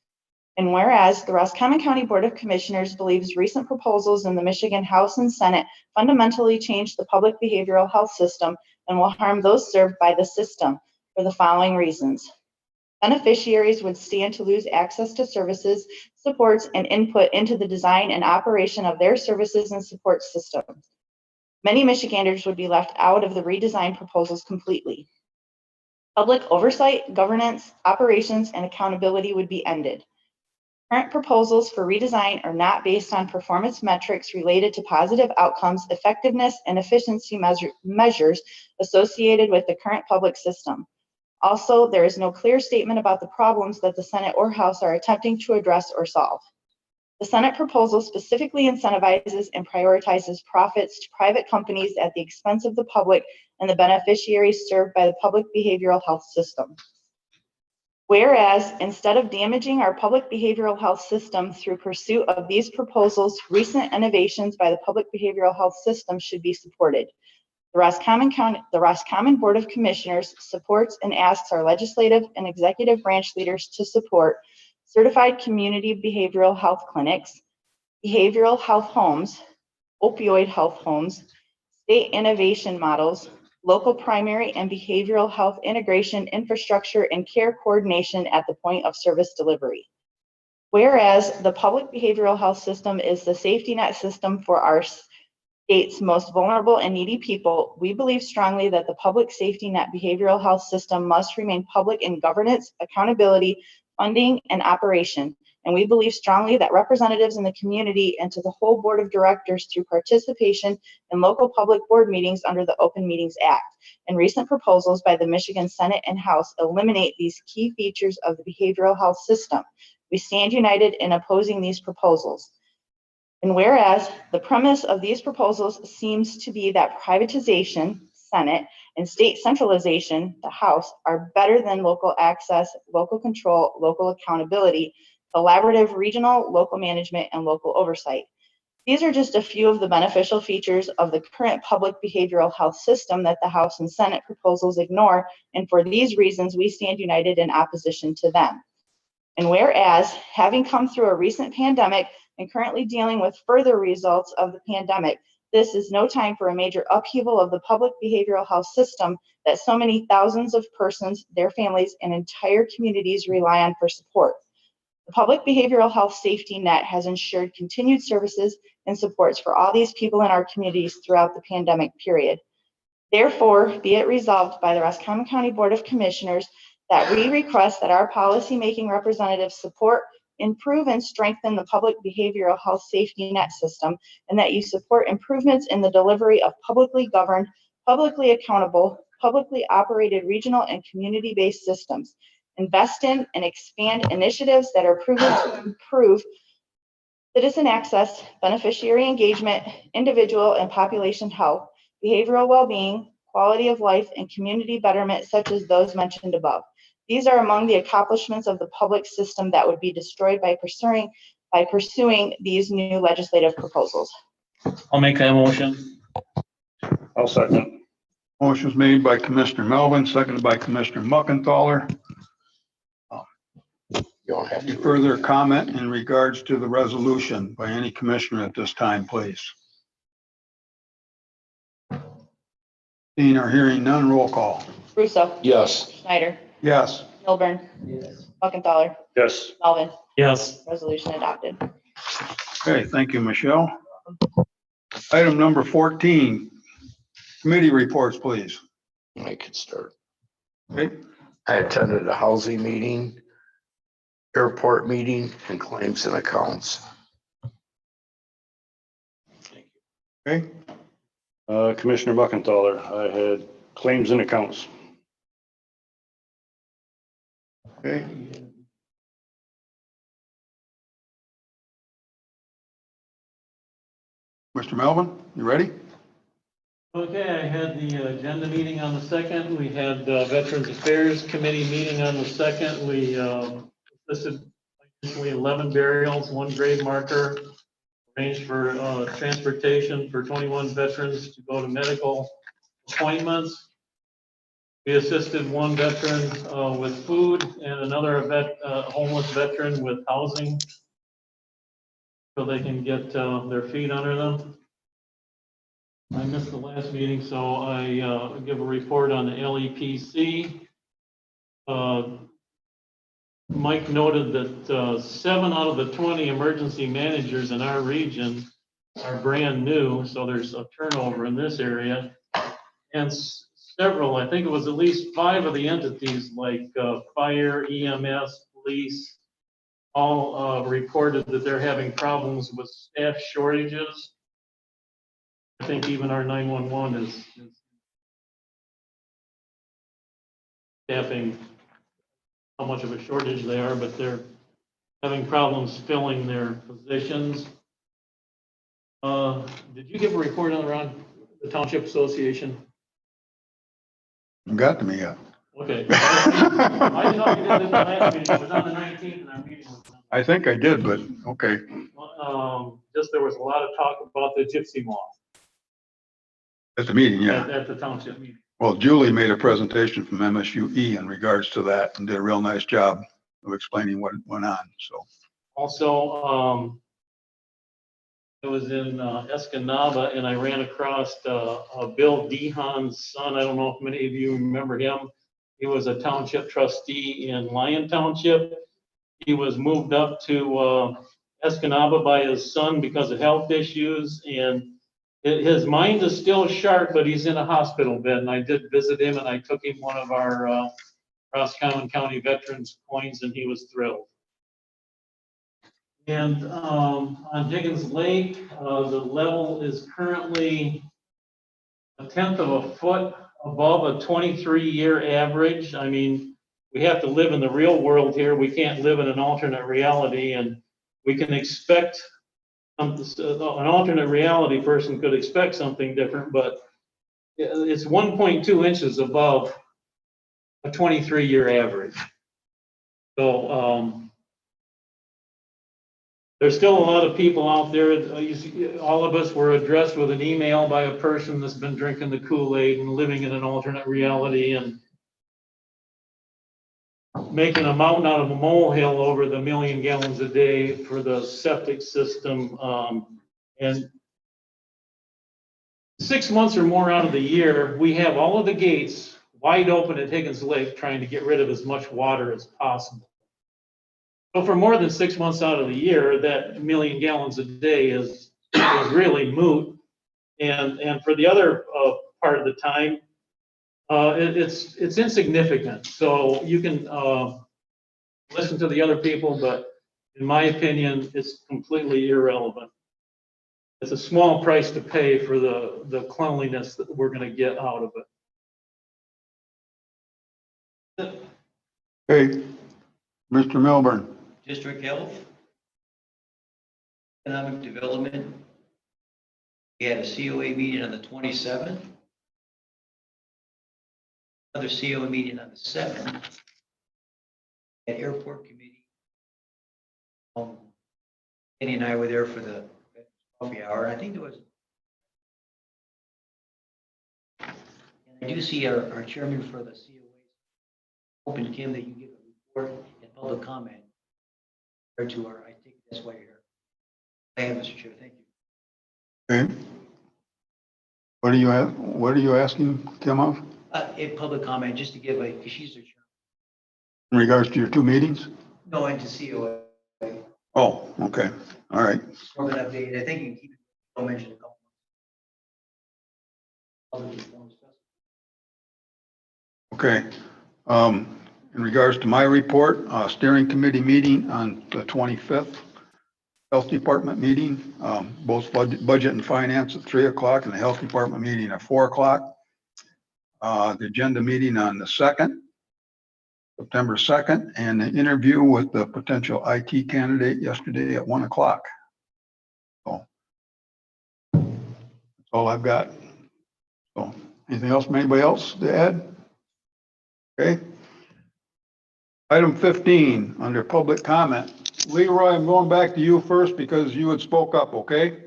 And whereas the Roscommon County Board of Commissioners believes recent proposals in the Michigan House and Senate fundamentally change the public behavioral health system and will harm those served by the system for the following reasons. Beneficiaries would stand to lose access to services, supports, and input into the design and operation of their services and support systems. Many Michiganders would be left out of the redesign proposals completely. Public oversight, governance, operations, and accountability would be ended. Current proposals for redesign are not based on performance metrics related to positive outcomes, effectiveness, and efficiency measures associated with the current public system. Also, there is no clear statement about the problems that the Senate or House are attempting to address or solve. The Senate proposal specifically incentivizes and prioritizes profits to private companies at the expense of the public and the beneficiaries served by the public behavioral health system. Whereas, instead of damaging our public behavioral health system through pursuit of these proposals, recent innovations by the public behavioral health system should be supported. The Roscommon Board of Commissioners supports and asks our legislative and executive branch leaders to support certified community behavioral health clinics, behavioral health homes, opioid health homes, state innovation models, local primary and behavioral health integration infrastructure and care coordination at the point of service delivery. Whereas the public behavioral health system is the safety net system for our state's most vulnerable and needy people, we believe strongly that the public safety net behavioral health system must remain public in governance, accountability, funding, and operation. And we believe strongly that representatives in the community and to the whole board of directors through participation in local public board meetings under the Open Meetings Act and recent proposals by the Michigan Senate and House eliminate these key features of the behavioral health system. We stand united in opposing these proposals. And whereas the premise of these proposals seems to be that privatization, Senate, and state centralization, the House, are better than local access, local control, local accountability, collaborative regional, local management, and local oversight. These are just a few of the beneficial features of the current public behavioral health system that the House and Senate proposals ignore, and for these reasons, we stand united in opposition to them. And whereas, having come through a recent pandemic and currently dealing with further results of the pandemic, this is no time for a major upheaval of the public behavioral health system that so many thousands of persons, their families, and entire communities rely on for support. The public behavioral health safety net has ensured continued services and supports for all these people in our communities throughout the pandemic period. Therefore, be it resolved by the Roscommon County Board of Commissioners that we request that our policymaking representatives support, improve, and strengthen the public behavioral health safety net system, and that you support improvements in the delivery of publicly governed, publicly accountable, publicly operated regional and community-based systems. Invest in and expand initiatives that are proven to improve citizen access, beneficiary engagement, individual and population health, behavioral well-being, quality of life, and community betterment, such as those mentioned above. These are among the accomplishments of the public system that would be destroyed by pursuing these new legislative proposals. I'll make that motion. I'll second. Motion's made by Commissioner Melvin, seconded by Commissioner Muckenthaler. You don't have Any to. further comment in regards to the resolution by any commissioner at this time, please? Seeing or hearing none, roll call. Russo, Yes. Schneider, Yes. Milburn, Yes. Muckenthaler, Yes. Melvin, Yes. resolution adopted. Okay, thank you, Michelle. Item number 14, committee reports, please. I could start. Okay, I attended a housing meeting, airport meeting, and claims and accounts. okay, Commissioner Muckenthaler, I had claims and accounts. okay. Mr. Melvin, you ready? Okay, I had the agenda meeting on the 2nd. We had Veterans Affairs Committee meeting on the 2nd. We listed initially 11 burials, 1 grave marker, arranged for transportation for 21 veterans to go to medical appointments. We assisted 1 veteran with food and another homeless veteran with housing so they can get their feet under them. I missed the last meeting, so I give a report on the LEPC. Mike noted that 7 out of the 20 emergency managers in our region are brand new, so there's a turnover in this area. And several, I think it was at least 5 of the entities like fire, EMS, police, all reported that they're having problems with staff shortages. I think even our 911 is staffing how much of a shortage they are, but they're having problems filling their positions. Did you give a report on around the Township Association? You got to me yet. Okay. I thought you did this last meeting. It was on the 19th and our meeting was on. I think I did, but okay. Just there was a lot of talk about the gypsy moth At the meeting, yeah. at the township meeting. Well, Julie made a presentation from MSUE in regards to that and did a real nice job of explaining what went on, so. Also, I was in Escanaba and I ran across Bill Dehaan's son. I don't know if many of you remember him. He was a township trustee in Lyon Township. He was moved up to Escanaba by his son because of health issues, and his mind is still sharp, but he's in a hospital bed. And I did visit him, and I took him one of our Roscommon County Veterans coins, and he was thrilled. And on Higgins Lake, the level is currently 1/10 of a foot above a 23-year average. I mean, we have to live in the real world here. We can't live in an alternate reality, and we can expect an alternate reality person could expect something different, but it's 1.2 inches above a 23-year average. So there's still a lot of people out there. All of us were addressed with an email by a person that's been drinking the Kool-Aid and living in an alternate reality and making a mountain out of a molehill over the 1 million gallons a day for the septic system. And 6 months or more out of the year, we have all of the gates wide open at Higgins Lake trying to get rid of as much water as possible. So for more than 6 months out of the year, that 1 million gallons a day is really moot. And for the other part of the time, it's insignificant. So you can listen to the other people, but in my opinion, it's completely irrelevant. It's a small price to pay for the cleanliness that we're going to get out of it. Okay, Mr. Milburn. District Health, Economic Development. We had a COA meeting on the 27th. Another COA meeting on the 7th. At Airport Committee. Kenny and I were there for the coffee hour. I think there was I do see our chairman for the COA, hoping, Kim, that you give a report and public comment prior to our, I think that's why you're here. I am, Mr. Chair, thank you. Okay. What are you asking, Kim, of A public comment, just to give a, because she's the chair. in regards to your two meetings? No, into COA, Oh, okay. All right. more of an update. I think you can keep it, don't mention a couple. Okay. In regards to my report, steering committee meeting on the 25th, health department meeting, both budget and finance at 3 o'clock and the health department meeting at 4 o'clock. The agenda meeting on the 2nd, September 2nd, and the interview with the potential IT candidate yesterday at 1 o'clock. So that's all I've got. So anything else from anybody else to add? Okay. Item 15, under public comment. Leroy, I'm going back to you first because you had spoke up, okay?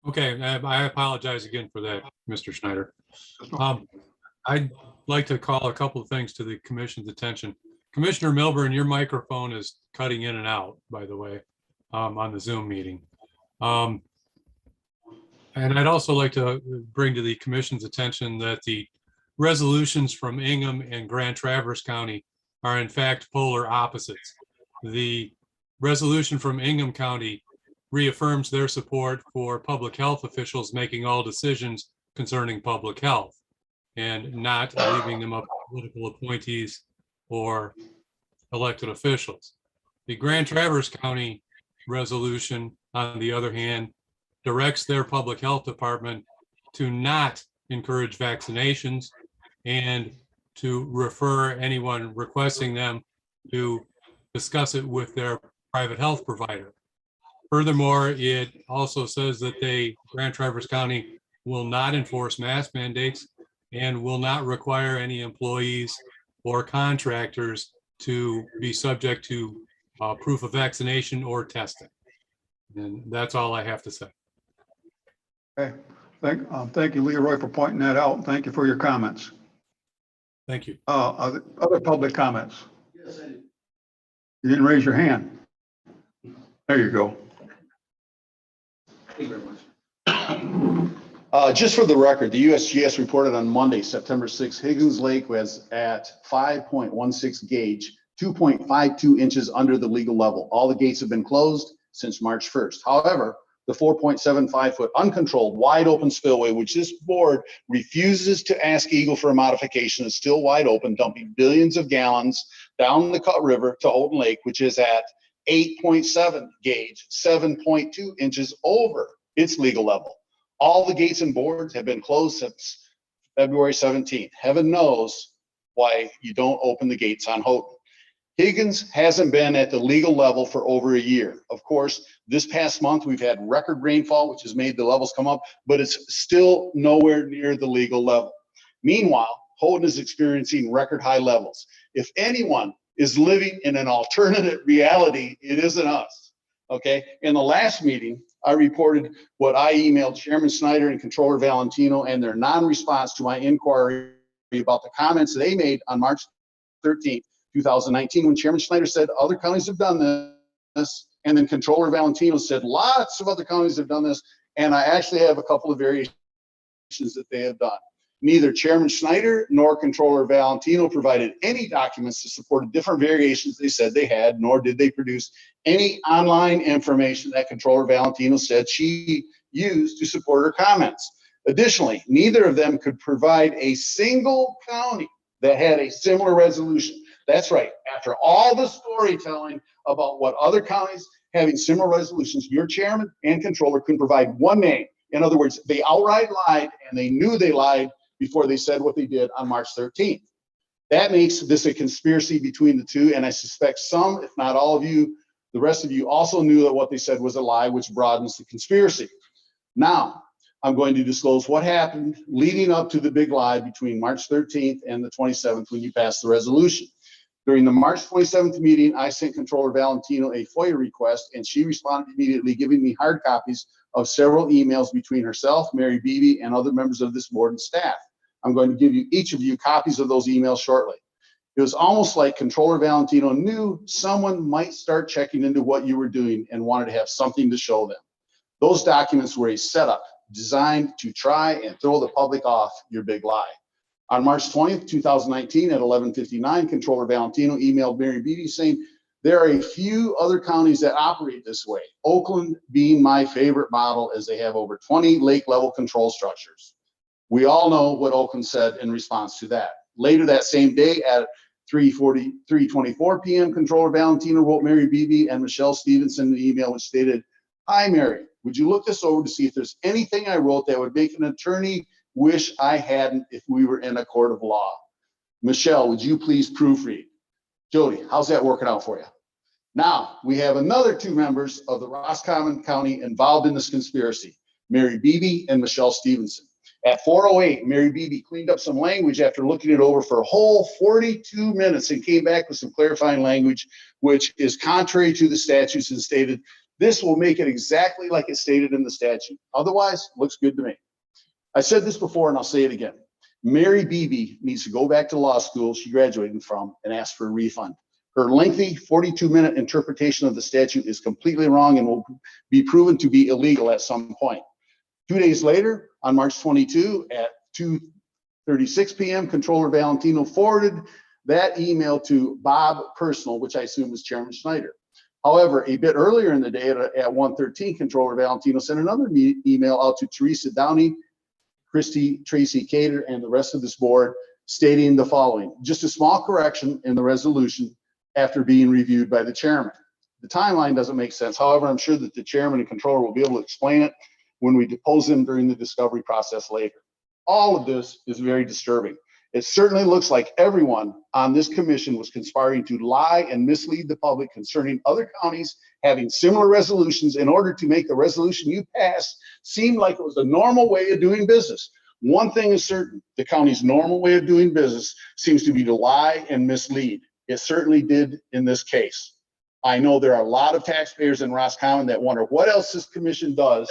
Okay, I apologize again for that, Mr. Schneider. I'd like to call a couple of things to the commission's attention. Commissioner Milburn, your microphone is cutting in and out, by the way, on the Zoom meeting. And I'd also like to bring to the commission's attention that the resolutions from Ingham and Grand Traverse County are in fact polar opposites. The resolution from Ingham County reaffirms their support for public health officials making all decisions concerning public health and not leaving them up to political appointees or elected officials. The Grand Traverse County resolution, on the other hand, directs their public health department to not encourage vaccinations and to refer anyone requesting them to discuss it with their private health provider. Furthermore, it also says that Grand Traverse County will not enforce mask mandates and will not require any employees or contractors to be subject to proof of vaccination or testing. And that's all I have to say. Okay. Thank you, Leroy, for pointing that out. Thank you for your comments. Thank you. Other public comments? Yes, I do. You didn't raise your hand. There you go. Thank you very much. Just for the record, the USGS reported on Monday, September 6th, Higgins Lake was at 5.16 gauge, 2.52 inches under the legal level. All the gates have been closed since March 1st. However, the 4.75 foot uncontrolled wide open spillway, which this board refuses to ask Eagle for a modification, is still wide open, dumping billions of gallons down the Cut River to Houghton Lake, which is at 8.7 gauge, 7.2 inches over its legal level. All the gates and boards have been closed since February 17th. Heaven knows why you don't open the gates on Houghton. Higgins hasn't been at the legal level for over a year. Of course, this past month, we've had record rainfall, which has made the levels come up, but it's still nowhere near the legal level. Meanwhile, Houghton is experiencing record high levels. If anyone is living in an alternate reality, it isn't us, okay? In the last meeting, I reported what I emailed Chairman Snyder and Controller Valentino and their non-response to my inquiry about the comments they made on March 13th, 2019, when Chairman Snyder said other counties have done this, and then Controller Valentino said lots of other counties have done this, and I actually have a couple of variations that they have done. Neither Chairman Snyder nor Controller Valentino provided any documents to support the different variations they said they had, nor did they produce any online information that Controller Valentino said she used to support her comments. Additionally, neither of them could provide a single county that had a similar resolution. That's right. After all the storytelling about what other counties having similar resolutions, your chairman and controller couldn't provide one name. In other words, they outright lied, and they knew they lied before they said what they did on March 13th. That makes this a conspiracy between the two, and I suspect some, if not all of you, the rest of you also knew that what they said was a lie, which broadens the conspiracy. Now, I'm going to disclose what happened leading up to the big lie between March 13th and the 27th when you passed the resolution. During the March 27th meeting, I sent Controller Valentino a FOIA request, and she responded immediately, giving me hard copies of several emails between herself, Mary Beebe, and other members of this board and staff. I'm going to give you each of you copies of those emails shortly. It was almost like Controller Valentino knew someone might start checking into what you were doing and wanted to have something to show them. Those documents were a setup designed to try and throw the public off your big lie. On March 20th, 2019 at 11:59, Controller Valentino emailed Mary Beebe saying, there are a few other counties that operate this way, Oakland being my favorite model as they have over 20 lake level control structures. We all know what Oakland said in response to that. Later that same day at 3:24 p.m., Controller Valentino wrote Mary Beebe and Michelle Stevenson an email which stated, hi, Mary, would you look this over to see if there's anything I wrote that would make an attorney wish I hadn't if we were in a court of law? Michelle, would you please proofread? Jody, how's that working out for you? Now, we have another two members of the Roscommon County involved in this conspiracy, Mary Beebe and Michelle Stevenson. At 4:08, Mary Beebe cleaned up some language after looking it over for a whole 42 minutes and came back with some clarifying language, which is contrary to the statutes, and stated, this will make it exactly like it stated in the statute. Otherwise, looks good to me. I said this before and I'll say it again. Mary Beebe needs to go back to law school she graduated from and ask for a refund. Her lengthy 42-minute interpretation of the statute is completely wrong and will be proven to be illegal at some point. 2 days later, on March 22 at 2:36 p.m., Controller Valentino forwarded that email to Bob personal, which I assume was Chairman Schneider. However, a bit earlier in the day at 1:13, Controller Valentino sent another email out to Teresa Downey, Christy Tracy Cater, and the rest of this board, stating the following: just a small correction in the resolution after being reviewed by the chairman. The timeline doesn't make sense. However, I'm sure that the chairman and controller will be able to explain it when we depose them during the discovery process later. All of this is very disturbing. It certainly looks like everyone on this commission was conspiring to lie and mislead the public concerning other counties having similar resolutions in order to make the resolution you passed seem like it was the normal way of doing business. One thing is certain, the county's normal way of doing business seems to be to lie and mislead. It certainly did in this case. I know there are a lot of taxpayers in Roscommon that wonder what else this commission does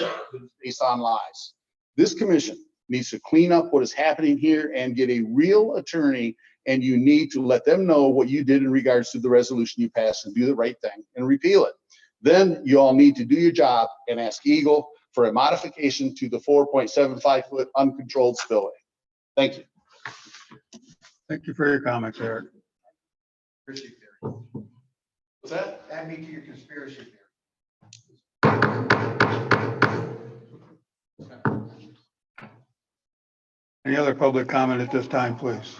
based on lies. This commission needs to clean up what is happening here and get a real attorney, and you need to let them know what you did in regards to the resolution you passed and do the right thing and repeal it. Then you all need to do your job and ask Eagle for a modification to the 4.75 foot uncontrolled spillway. Thank you. Thank you for your comments, Eric. Conspiracy theory. What's that? Add me to your conspiracy theory. Any other public comment at this time, please?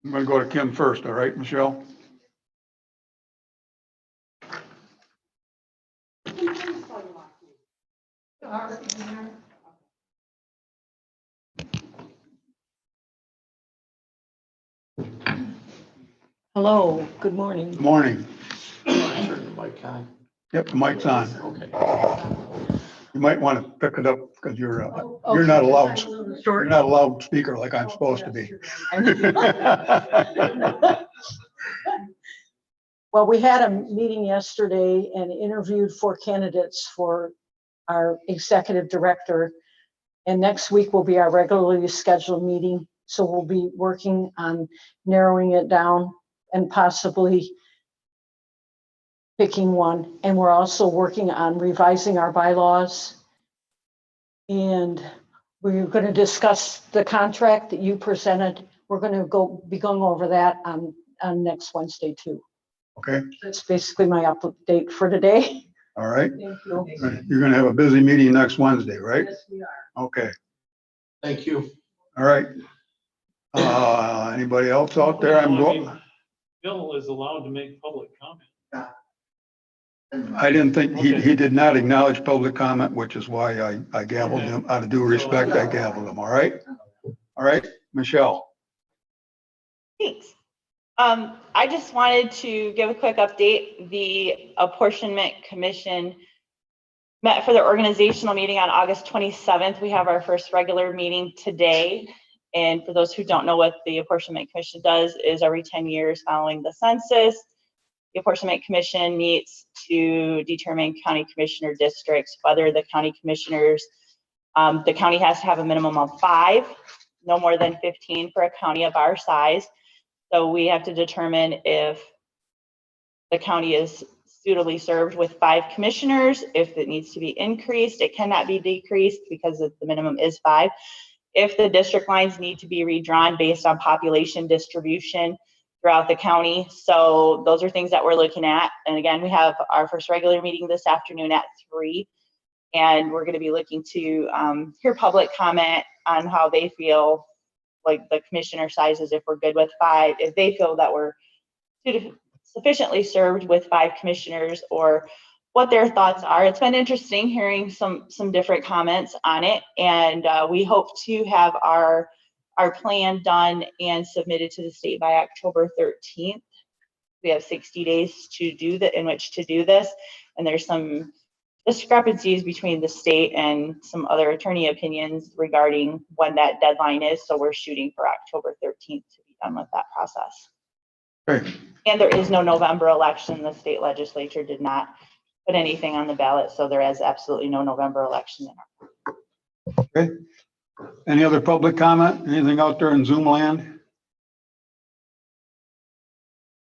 I'm going to go to Kim first, all right, Michelle? Hello, good morning. Good morning. Turn the mic on. Yep, the mic's on. Okay. You might want to pick it up because you're not allowed. You're not a loud speaker like I'm supposed to be. Well, we had a meeting yesterday and interviewed 4 candidates for our executive director. And next week will be our regularly scheduled meeting. So we'll be working on narrowing it down and possibly picking one. And we're also working on revising our bylaws. And we're going to discuss the contract that you presented. We're going to be going over that on next Wednesday too. Okay, That's basically my update for today. all right. Thank you. You're going to have a busy meeting next Wednesday, right? Yes, we are. Okay, Thank you. all right. Anybody else out there? I'm Well, I going. mean, Bill is allowed to make public comment. I didn't think, Okay. he did not acknowledge public comment, which is why I gavelled him. Out of due respect, I gavelled him, all right? All right, Michelle. Thanks. I just wanted to give a quick update. The Apportionment Commission met for their organizational meeting on August 27th. We have our first regular meeting today. And for those who don't know what the Apportionment Commission does, is every 10 years following the census, the Apportionment Commission meets to determine county commissioner districts, whether the county commissioners The county has to have a minimum of 5, no more than 15 for a county of our size. So we have to determine if the county is suitably served with 5 commissioners, if it needs to be increased. It cannot be decreased because the minimum is 5. If the district lines need to be redrawn based on population distribution throughout the county. So those are things that we're looking at. And again, we have our first regular meeting this afternoon at 3. And we're going to be looking to hear public comment on how they feel, like the commissioner sizes, if we're good with 5, if they feel that we're sufficiently served with 5 commissioners, or what their thoughts are. It's been interesting hearing some different comments on it, and we hope to have our plan done and submitted to the state by October 13th. We have 60 days to do that, in which to do this, and there's some discrepancies between the state and some other attorney opinions regarding when that deadline is. So we're shooting for October 13th to be done with that process. Okay. And there is no November election. The state legislature did not put anything on the ballot, so there is absolutely no November election in our. Okay. Any other public comment? Anything out there in Zoom land?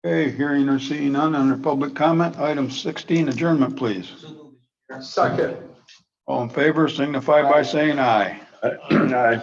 Okay, hearing or seeing none under public comment. Item 16, adjournment, please. Second. All in favor, signify by saying aye. Aye.